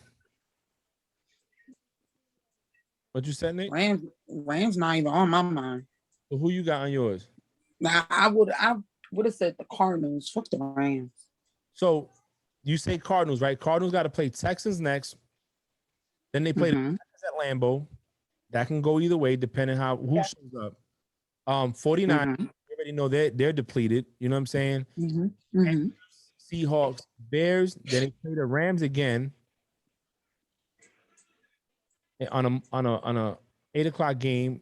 What you said, Nick? Rams not even on my mind. So who you got on yours? Now I would have said the Cardinals. Fuck the Rams. So you say Cardinals, right? Cardinals got to play Texans next. Then they play the Texans at Lambeau. That can go either way, depending who shows up. 49, you already know they're depleted. You know what I'm saying? Seahawks, Bears. Then they play the Rams again on a 8:00 game,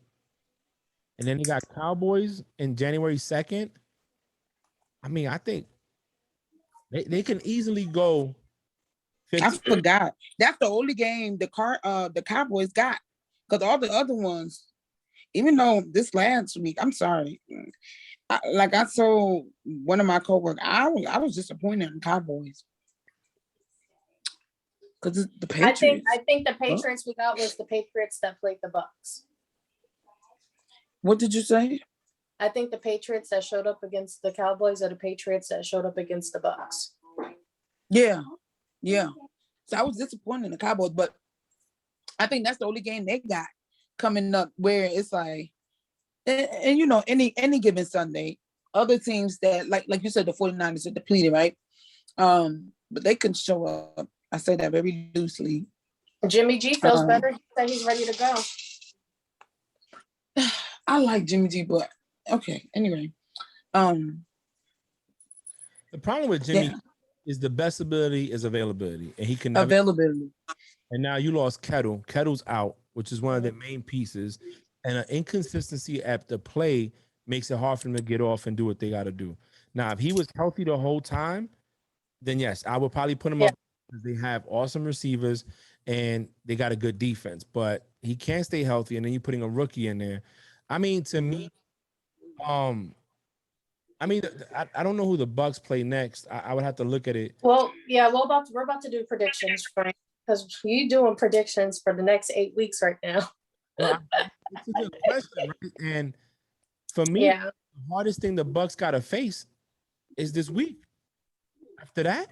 and then you got Cowboys in January 2nd. I mean, I think they can easily go 50. I forgot. That's the only game the Cowboys got, because all the other ones, even though this last week, I'm sorry, I told one of my coworkers, I was disappointed in the Cowboys because the Patriots. I think the Patriots we got was the Patriots that played the Bucks. What did you say? I think the Patriots that showed up against the Cowboys are the Patriots that showed up against the Bucks. Yeah. So I was disappointed in the Cowboys, but I think that's the only game they got coming up where it's like, and you know, any given Sunday, other teams that like you said, the 49ers are depleted, right? But they can show up. I say that very loosely. Jimmy G feels better. He said he's ready to go. I like Jimmy G, but okay. Anyway, the problem with Jimmy is the best ability is availability, and he can availability. And now you lost Kettle. Kettle's out, which is one of the main pieces. and an inconsistency at the play makes it hard for them to get off and do what they got to do. Now, if he was healthy the whole time, then yes, I would probably put him up because they have awesome receivers and they got a good defense. But he can't stay healthy, and then you're putting a rookie in there. I mean, to me, I don't know who the Bucks play next. I would have to look at it. Well, yeah, we're about to do predictions, Frank, because you doing predictions for the next 8 weeks right now. Well, it's a good question, right? And for me, the hardest thing the Bucks got to face is this week. After that,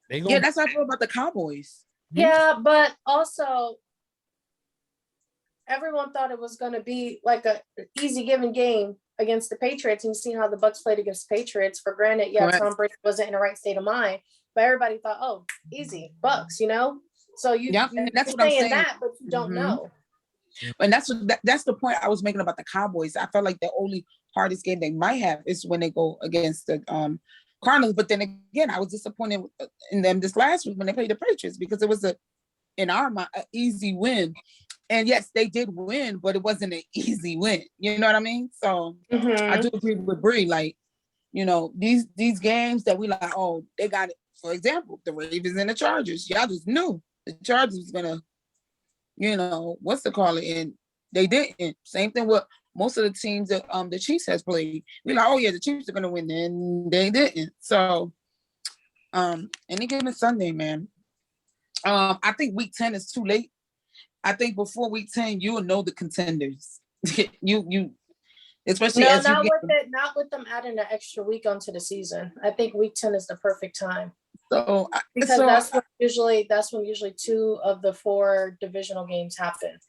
that's how I feel about the Cowboys. Yeah, but also everyone thought it was going to be like a easy given game against the Patriots, and you see how the Bucks played against the Patriots. For granted, Tom Brady wasn't in the right state of mind, but everybody thought, oh, easy Bucks, you know. So that's what I'm saying. That, but you don't know. And that's the point I was making about the Cowboys. I felt like the only hardest game they might have is when they go against the Cardinals. But then again, I was disappointed in them this last week when they played the Patriots because it was in our mind, an easy win. And yes, they did win, but it wasn't an easy win. You know what I mean? So I do agree with Bree. Like, you know, these games that we like, oh, they got it. For example, the Ravens and the Chargers. Y'all just knew the Chargers was gonna, you know, what's the call it? And they didn't. Same thing with most of the teams that the Chiefs has played. We're like, oh yeah, the Chiefs are gonna win, and they didn't. So any given Sunday, man. I think week 10 is too late. I think before week 10, you'll know the contenders. you especially not with them adding an extra week onto the season. I think week 10 is the perfect time. So because that's when usually 2 of the 4 divisional games happen.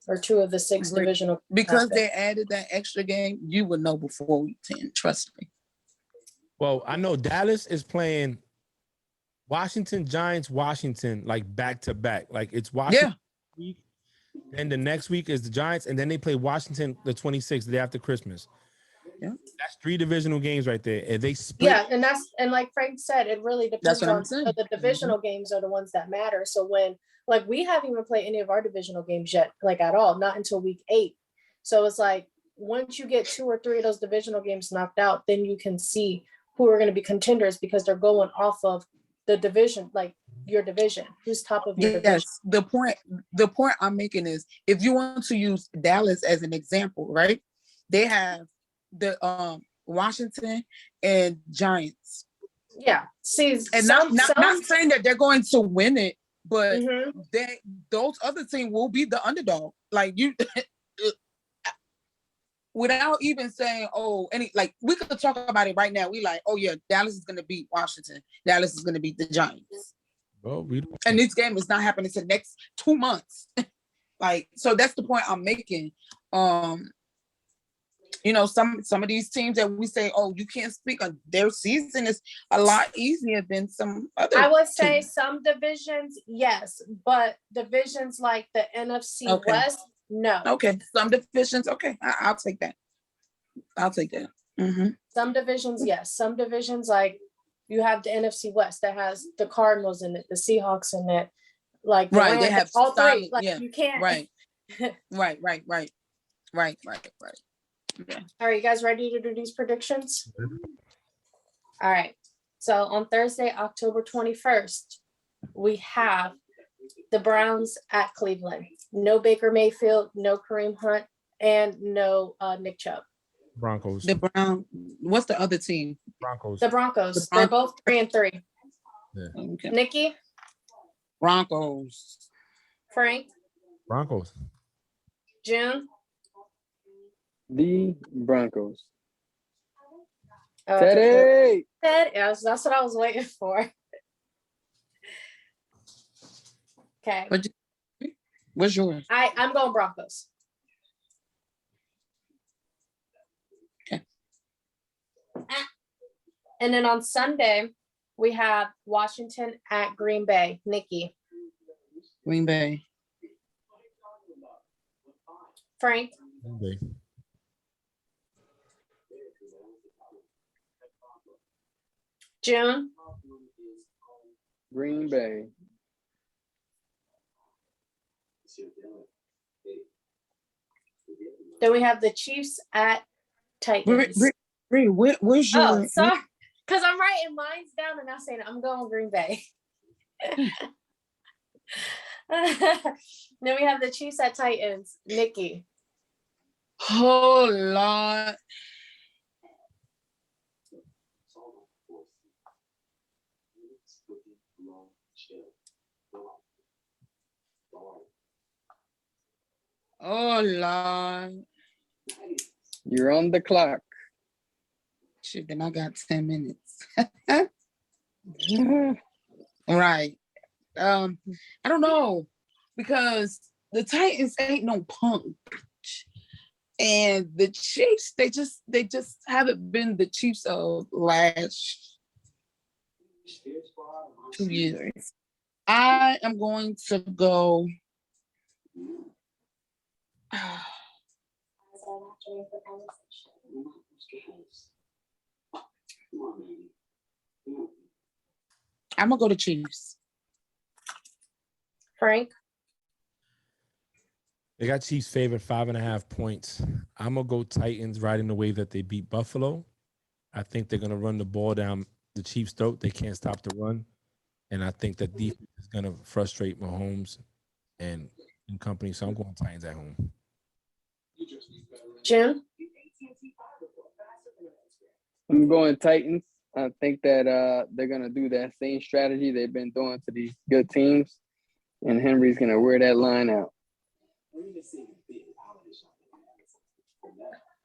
Or 2 of the 6 divisional games because happen. they added that extra game, you would know before week 10, trust me. Well, I know Dallas is playing Washington, Giants, Washington, like back to back. Like it's Washington week, then the next week is the Giants, and then they play Washington the 26th, the day after Christmas. Yeah, that's 3 divisional games right there, and they split. Yeah, and like Frank said, it really depends on the divisional games are the ones that matter. So when like we haven't even played any of our divisional games yet, like at all, not until week 8. So it's like once you get 2 or 3 of those divisional games knocked out, then you can see who are going to be contenders because they're going off of the division, like your division, who's top of your division. The point I'm making is if you want to use Dallas as an example, right? They have the Washington and Giants. Yeah. See, and not saying that they're going to win it, but those other teams will be the underdog. Like you without even saying, we could talk about it right now. We like, oh yeah, Dallas is gonna beat Washington. Dallas is gonna beat the Giants. Well, and this game is not happening until the next 2 months. Like, so that's the point I'm making. You know, some of these teams that we say, oh, you can't speak on their season is a lot easier than some other. I would say some divisions, yes, but divisions like the NFC West, no. Okay, some divisions, okay, I'll take that. Mm-hmm. Some divisions, yes. Some divisions, like you have the NFC West that has the Cardinals in it, the Seahawks in it, like the Rams, they have all 3. Like you can't. Right. Okay. All right, you guys ready to do these predictions? All right. So on Thursday, October 21st, we have the Browns at Cleveland. No Baker Mayfield, no Kareem Hunt, and no Nick Chubb. Broncos. The Brown. What's the other team? Broncos. The Broncos. They're both 3-3. Yeah. Okay. Nikki. Broncos. Frank. Broncos. June. The Broncos. Teddy. Yes, that's what I was waiting for. Okay. What's yours? I'm going Broncos. Okay. And then on Sunday, we have Washington at Green Bay. Nikki. Green Bay. Frank. Green Bay. June. Green Bay. Then we have the Chiefs at Titans. Bree, where's your? Oh, sorry. Because I'm writing mine down and I'm saying I'm going Green Bay. Then we have the Chiefs at Titans. Nikki. Oh Lord. Oh Lord. You're on the clock. Shit, then I got 10 minutes. Right. I don't know, because the Titans ain't no punk. And the Chiefs, they just haven't been the Chiefs of last 2 years. I am going to go. I'm gonna go to Chiefs. Frank. They got Chiefs favored 5.5 points. I'm gonna go Titans riding the way that they beat Buffalo. I think they're gonna run the ball down the Chiefs' throat. They can't stop the run, and I think that defense is gonna frustrate Mahomes and company. So I'm going Titans at home. Jim. I'm going Titans. I think that they're gonna do that same strategy they've been doing to these good teams, and Henry's gonna wear that line out.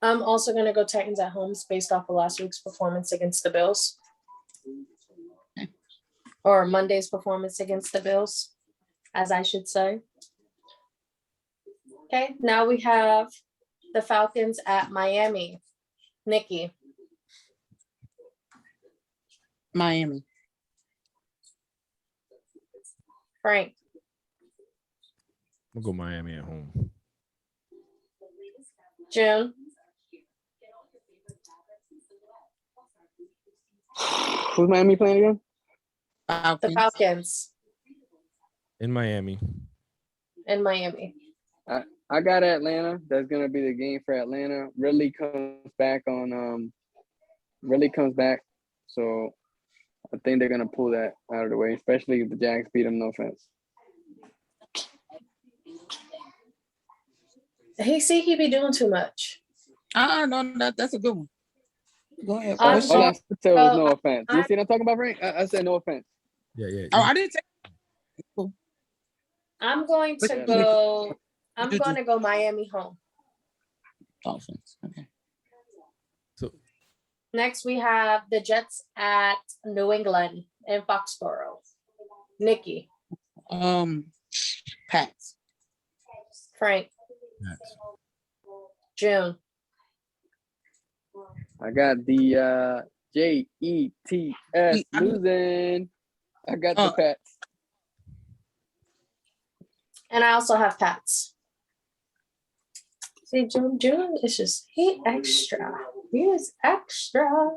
I'm also going to go Titans at home based off of last week's performance against the Bills. Or Monday's performance against the Bills, as I should say. Okay, now we have the Falcons at Miami. Nikki. Miami. Frank. We'll go Miami at home. June. Who's Miami playing again? The Falcons In Miami. in Miami. I got Atlanta. That's gonna be the game for Atlanta. Really comes back. So I think they're gonna pull that out of the way, especially if the Jags beat them. No offense. He be doing too much. No, that's a good one. Go ahead. All I said was no Oh, offense. You see what I'm talking about, Frank? I said no offense. Yeah. Oh, I didn't say. I'm going to go. I'm going to go Miami home. Dolphins. Okay. So Next, we have the Jets at New England in Foxborough. Nikki. Pats. Frank. Pats. June. I got the Jets losing. I got the Pats. And I also have Pats. See, June is just, he extra. He is extra.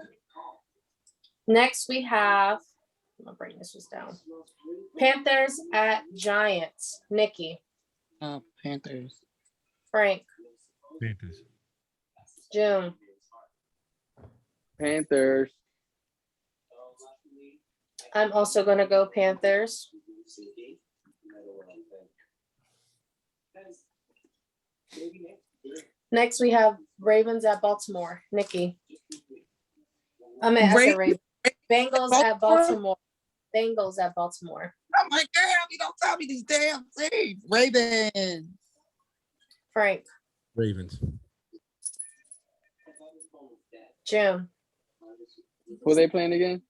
Next, we have, I'm going to bring this down. Panthers at Giants. Nikki. Panthers. Frank. Panthers. June. Panthers. I'm also going to go Panthers. Next, we have Ravens at Baltimore. Nikki. I said Ravens. Bengals at Baltimore. Bengals at Baltimore. I'm like, damn, you don't tell me these damn things. Ravens. Frank. Ravens. June. Who are they playing again?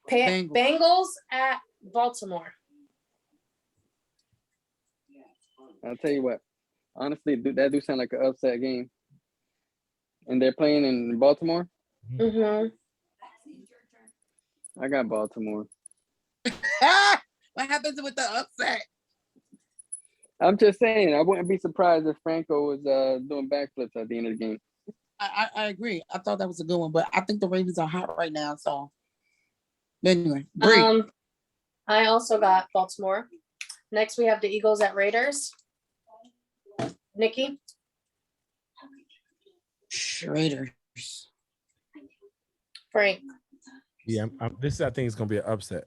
Bengals at Baltimore. I'll tell you what. Honestly, that do sound like an upset game. And they're playing in Baltimore? Mm-hmm. I got Baltimore. What happens with the upset? I'm just saying, I wouldn't be surprised if Franco was doing backflips at the end of the game. I agree. I thought that was a good one, but I think the Ravens are hot right now. So anyway, Bree. I also got Baltimore. Next, we have the Eagles at Raiders. Nikki. Raiders. Frank. Yeah, this I think is gonna be an upset.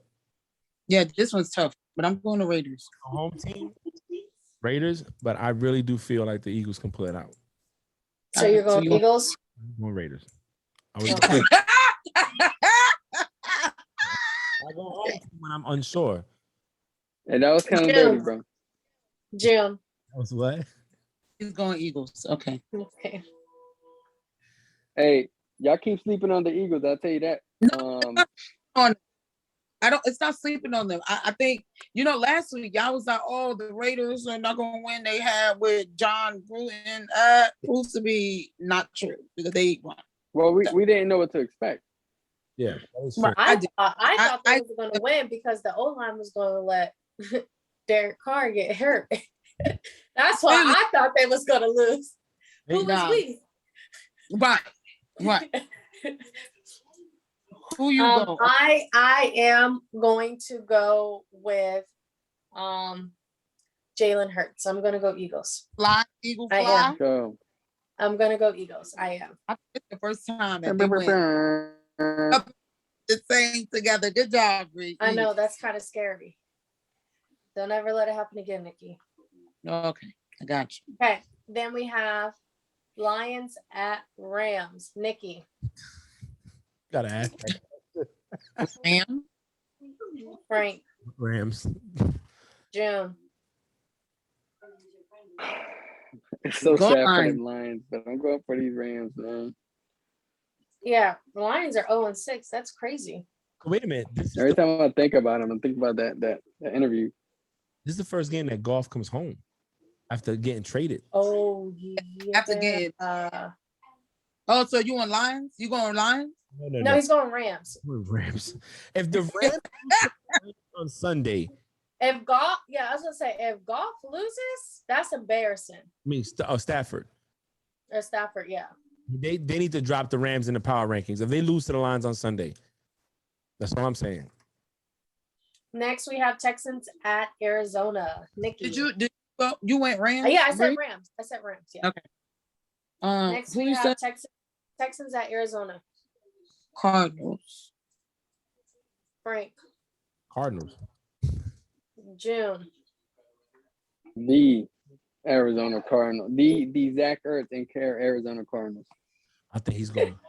Yeah, this one's tough, but I'm going to Raiders. Home team, Raiders, but I really do feel like the Eagles can pull it out. So you're going Eagles? I'm going Raiders. I was Okay. I go home team when I'm unsure. And that was kind of dirty, bro. June. That was what? He's going Eagles. Okay. Okay. Hey, y'all keep sleeping on the Eagles. I'll tell you that. I don't. It's not sleeping on them. I think last week y'all was like, "Oh, the Raiders are not going to win." They had with John Gruden. Proves to be not true because they won. Well, we didn't know what to expect. Yeah, I thought they was going to win because the O-line was going to let Derek Carr get hurt. That's why I thought they was going to lose. Who was we? Right. Who you go? I am going to go with Jalen Hurts. I'm going to go Eagles. Eagle I fly. am. So, I'm going to go Eagles. I am. I think it's the first time that they went the same together. Good job, Bree. I know that's kind of scary. Don't ever let it happen again, Nikki. Okay, I got you. Okay, then we have Lions at Rams. Nikki. Gotta ask. Sam. Frank. Rams. June. it's so Go sad for on. them Lions, but I'm going for these Rams, man. Yeah, the Lions are 0-6. That's crazy. Wait a minute. Every time I think about them, I'm thinking about that interview. This is the first game that Goff comes home after getting traded. Oh, yeah. After getting. Oh, so you on Lions? You going Lions? No, he's going Rams. Rams. If the Rams on Sunday. If Goff, I was gonna say if Goff loses, that's embarrassing. I mean, Stafford. Or Stafford, yeah. They need to drop the Rams in the power rankings. If they lose to the Lions on Sunday, that's all I'm saying. Next, we have Texans at Arizona. Nikki. Did you go? You went Rams? Yeah, I said Rams. Yeah. Okay. Next, we have Texans at Arizona. Cardinals. Frank. Cardinals. June. The Arizona Cardinals. The Zach Ertz and Arizona Cardinals. I think he's going.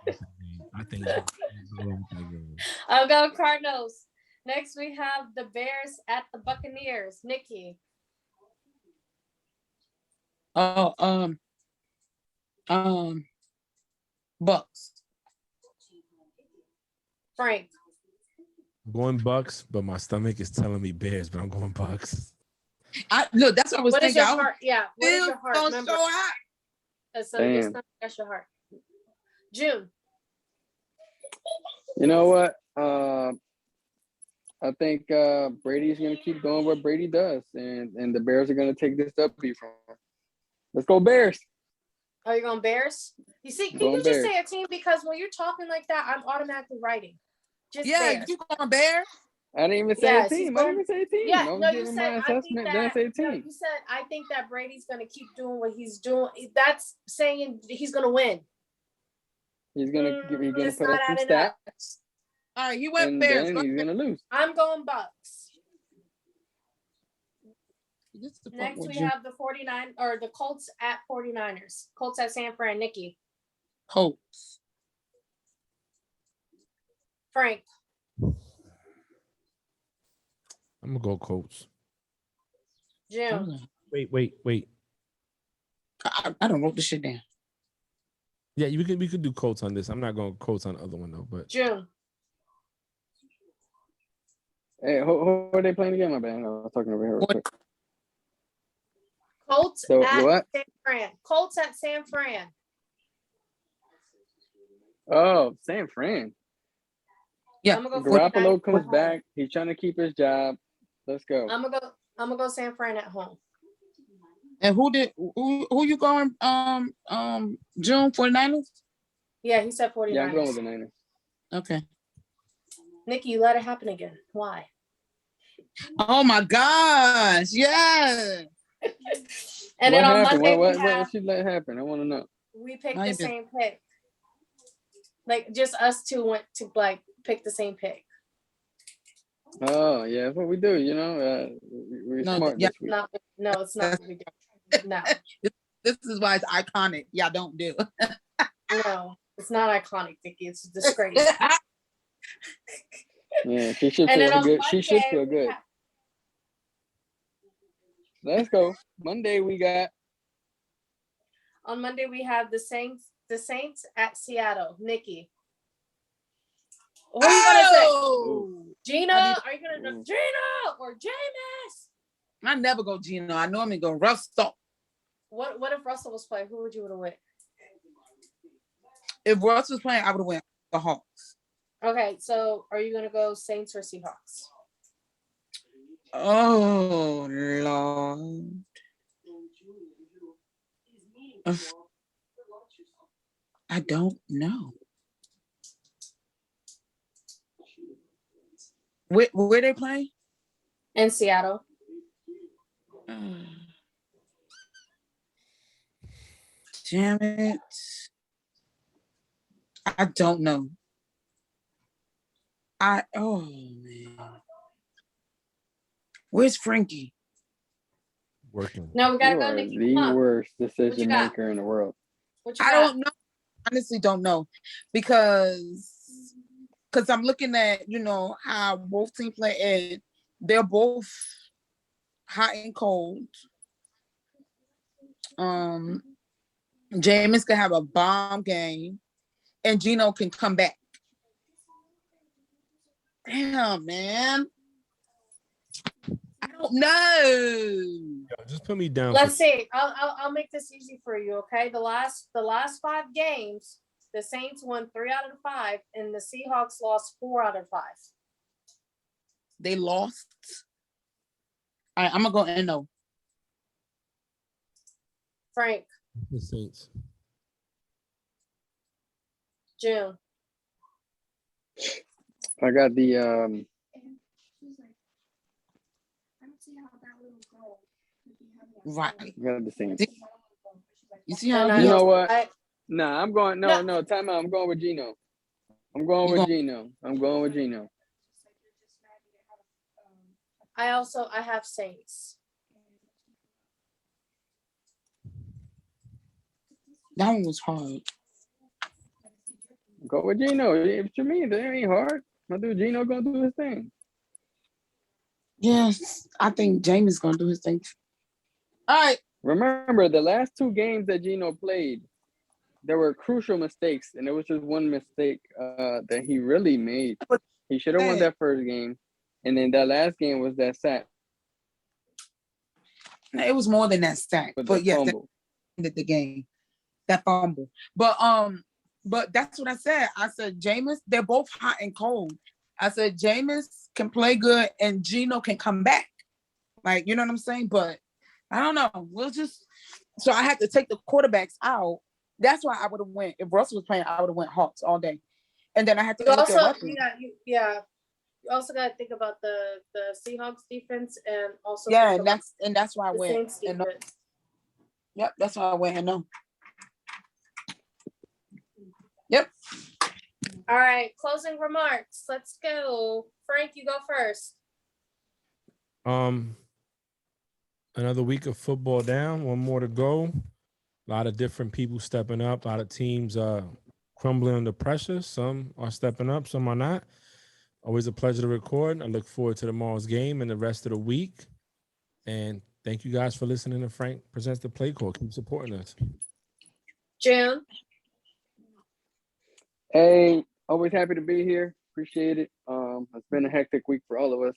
I think he's going. I'll go Cardinals. Next, we have the Bears at the Buccaneers. Nikki. Bucks. Frank. I'm going Bucks, but my stomach is telling me Bears, but I'm going Bucks. Look, that's what I was What is thinking. your heart? Yeah. What is your heart? Remember, so your stomach, that's your heart. June. You know what? I think Brady's going to keep going what Brady does, and the Bears are going to take this W from him. Let's go Bears. Oh, you're going Bears? You see, can you just say a team? Because when you're talking like that, I'm automatically writing. Just Bears. You going Bears? I didn't even say a team. I didn't even say a team. Yeah, no, you said I think that. No, you said I think that Brady's going to keep doing what he's doing. That's saying he's going to win. He's going to put up some stats. All right, you went Bears. Then he's going to lose. I'm going Bucks. Next, we have the Colts at 49ers. Colts at San Fran. Nikki. Colts. Frank. I'm gonna go Colts. Jim. Wait. I don't wrote this shit down. Yeah, we could do Colts on this. I'm not going Colts on the other one though. But Jim. Hey, who are they playing again? My bad. I was talking over here real quick. Colts at San Fran. Colts at San Fran. Oh, San Fran. Yeah. Garoppolo comes back. He's trying to keep his job. Let's go. I'm gonna go San Fran at home. And who you going? June 49ers? Yeah, he said 49ers. Yeah, I'm going with the Niners. Okay. Nikki, you let it happen again. Why? Oh my gosh! Yeah. And then on Monday, what should let happen? I want to know. We picked Mind the you. same pick. Like just us two went to like pick the same pick. Oh yeah, that's what we do. You know, we're No, smart yeah. this week. No, it's not. No, This is why it's iconic. Y'all don't do. no, it's not iconic, Nikki. It's a disgrace. Yeah, she should And then feel on good. She should Monday, feel good. Let's go. Monday we got. On Monday we have the Saints. The Saints at Seattle. Nikki. Who are you gonna say? Gina? Are you gonna do Gina or Jameis? I never go Gino. I normally go Russell. What if Russell was playing? Who would you have went? If Russ was playing, I would have went the Hawks. Okay, so are you gonna go Saints or Seahawks? Oh Lord. I don't know. Where they play? In Seattle. Damn it. I don't know. Oh man. Where's Frankie? Working. No, we gotta You go, are Nikki. the Come on. worst decision got? maker in the world. What you I got? don't know. Honestly, don't know because I'm looking at how both teams play and they're both hot and cold. Jameis can have a bomb game, and Gino can come back. Damn, man. I don't know. Yo, just put me down. Let's see. I'll make this easy for you. Okay, the last 5 games, the Saints won 3 out of 5, and the Seahawks lost 4 out of 5. They lost. All right, I'm gonna go NO. Frank, The Saints. June. I got the Right. I got the Saints. You see how And You he know what? Nah, I'm going. No, time out. I'm going with Gino. I'm going You with going- Gino. I'm going with Gino. I have Saints. that one was hard. Go with Gino. What you mean? That ain't hard. My dude Gino gonna do his thing. Yes, I think James is gonna do his thing. All right. Remember, the last 2 games that Gino played, there were crucial mistakes, and it was just one mistake that he really made. He should have won that first game, and then that last game was that sack. It was more than that stack, With but the yes, that fumble. ended the game. That fumble. But that's what I said. I said, Jameis, they're both hot and cold. I said, Jameis can play good and Gino can come back. Like, you know what I'm saying? But I don't know. So I had to take the quarterbacks out. That's why I would have went. If Russell was playing, I would have went Hawks all day. And then I had to You look also, at weapons. You also got to think about the Seahawks defense and also Yeah, think about and that's why I the went. Saints And defense. yep, that's why I went and no. Yep. All right, closing remarks. Let's go. Frank, you go first. Another week of football down, one more to go. A lot of different people stepping up, a lot of teams crumbling under pressure. Some are stepping up, some are not. Always a pleasure to record. I look forward to tomorrow's game and the rest of the week. And thank you guys for listening to Frank Presents the Play Call. Keep supporting us. June. Hey, always happy to be here. Appreciate it. It's been a hectic week for all of us.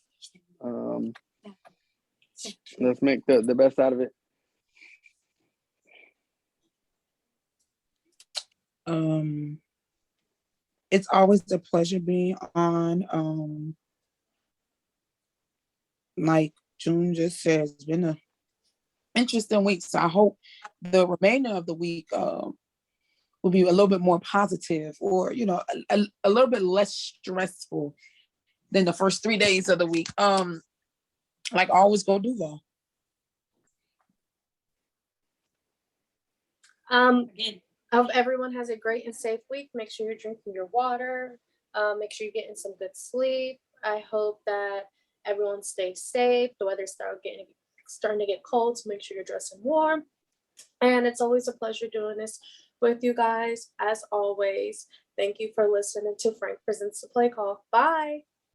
Let's make the best out of it. It's always a pleasure being on. Like June just said, it's been an interesting week. So I hope the remainder of the week will be a little bit more positive, or a little bit less stressful than the first 3 days of the week. Like always, go Duval. I hope everyone has a great and safe week. Make sure you're drinking your water. Make sure you're getting some good sleep. I hope that everyone stays safe. The weather's starting to get cold, so make sure you're dressing warm. And it's always a pleasure doing this with you guys. As always, thank you for listening to Frank Presents the Play Call. Bye.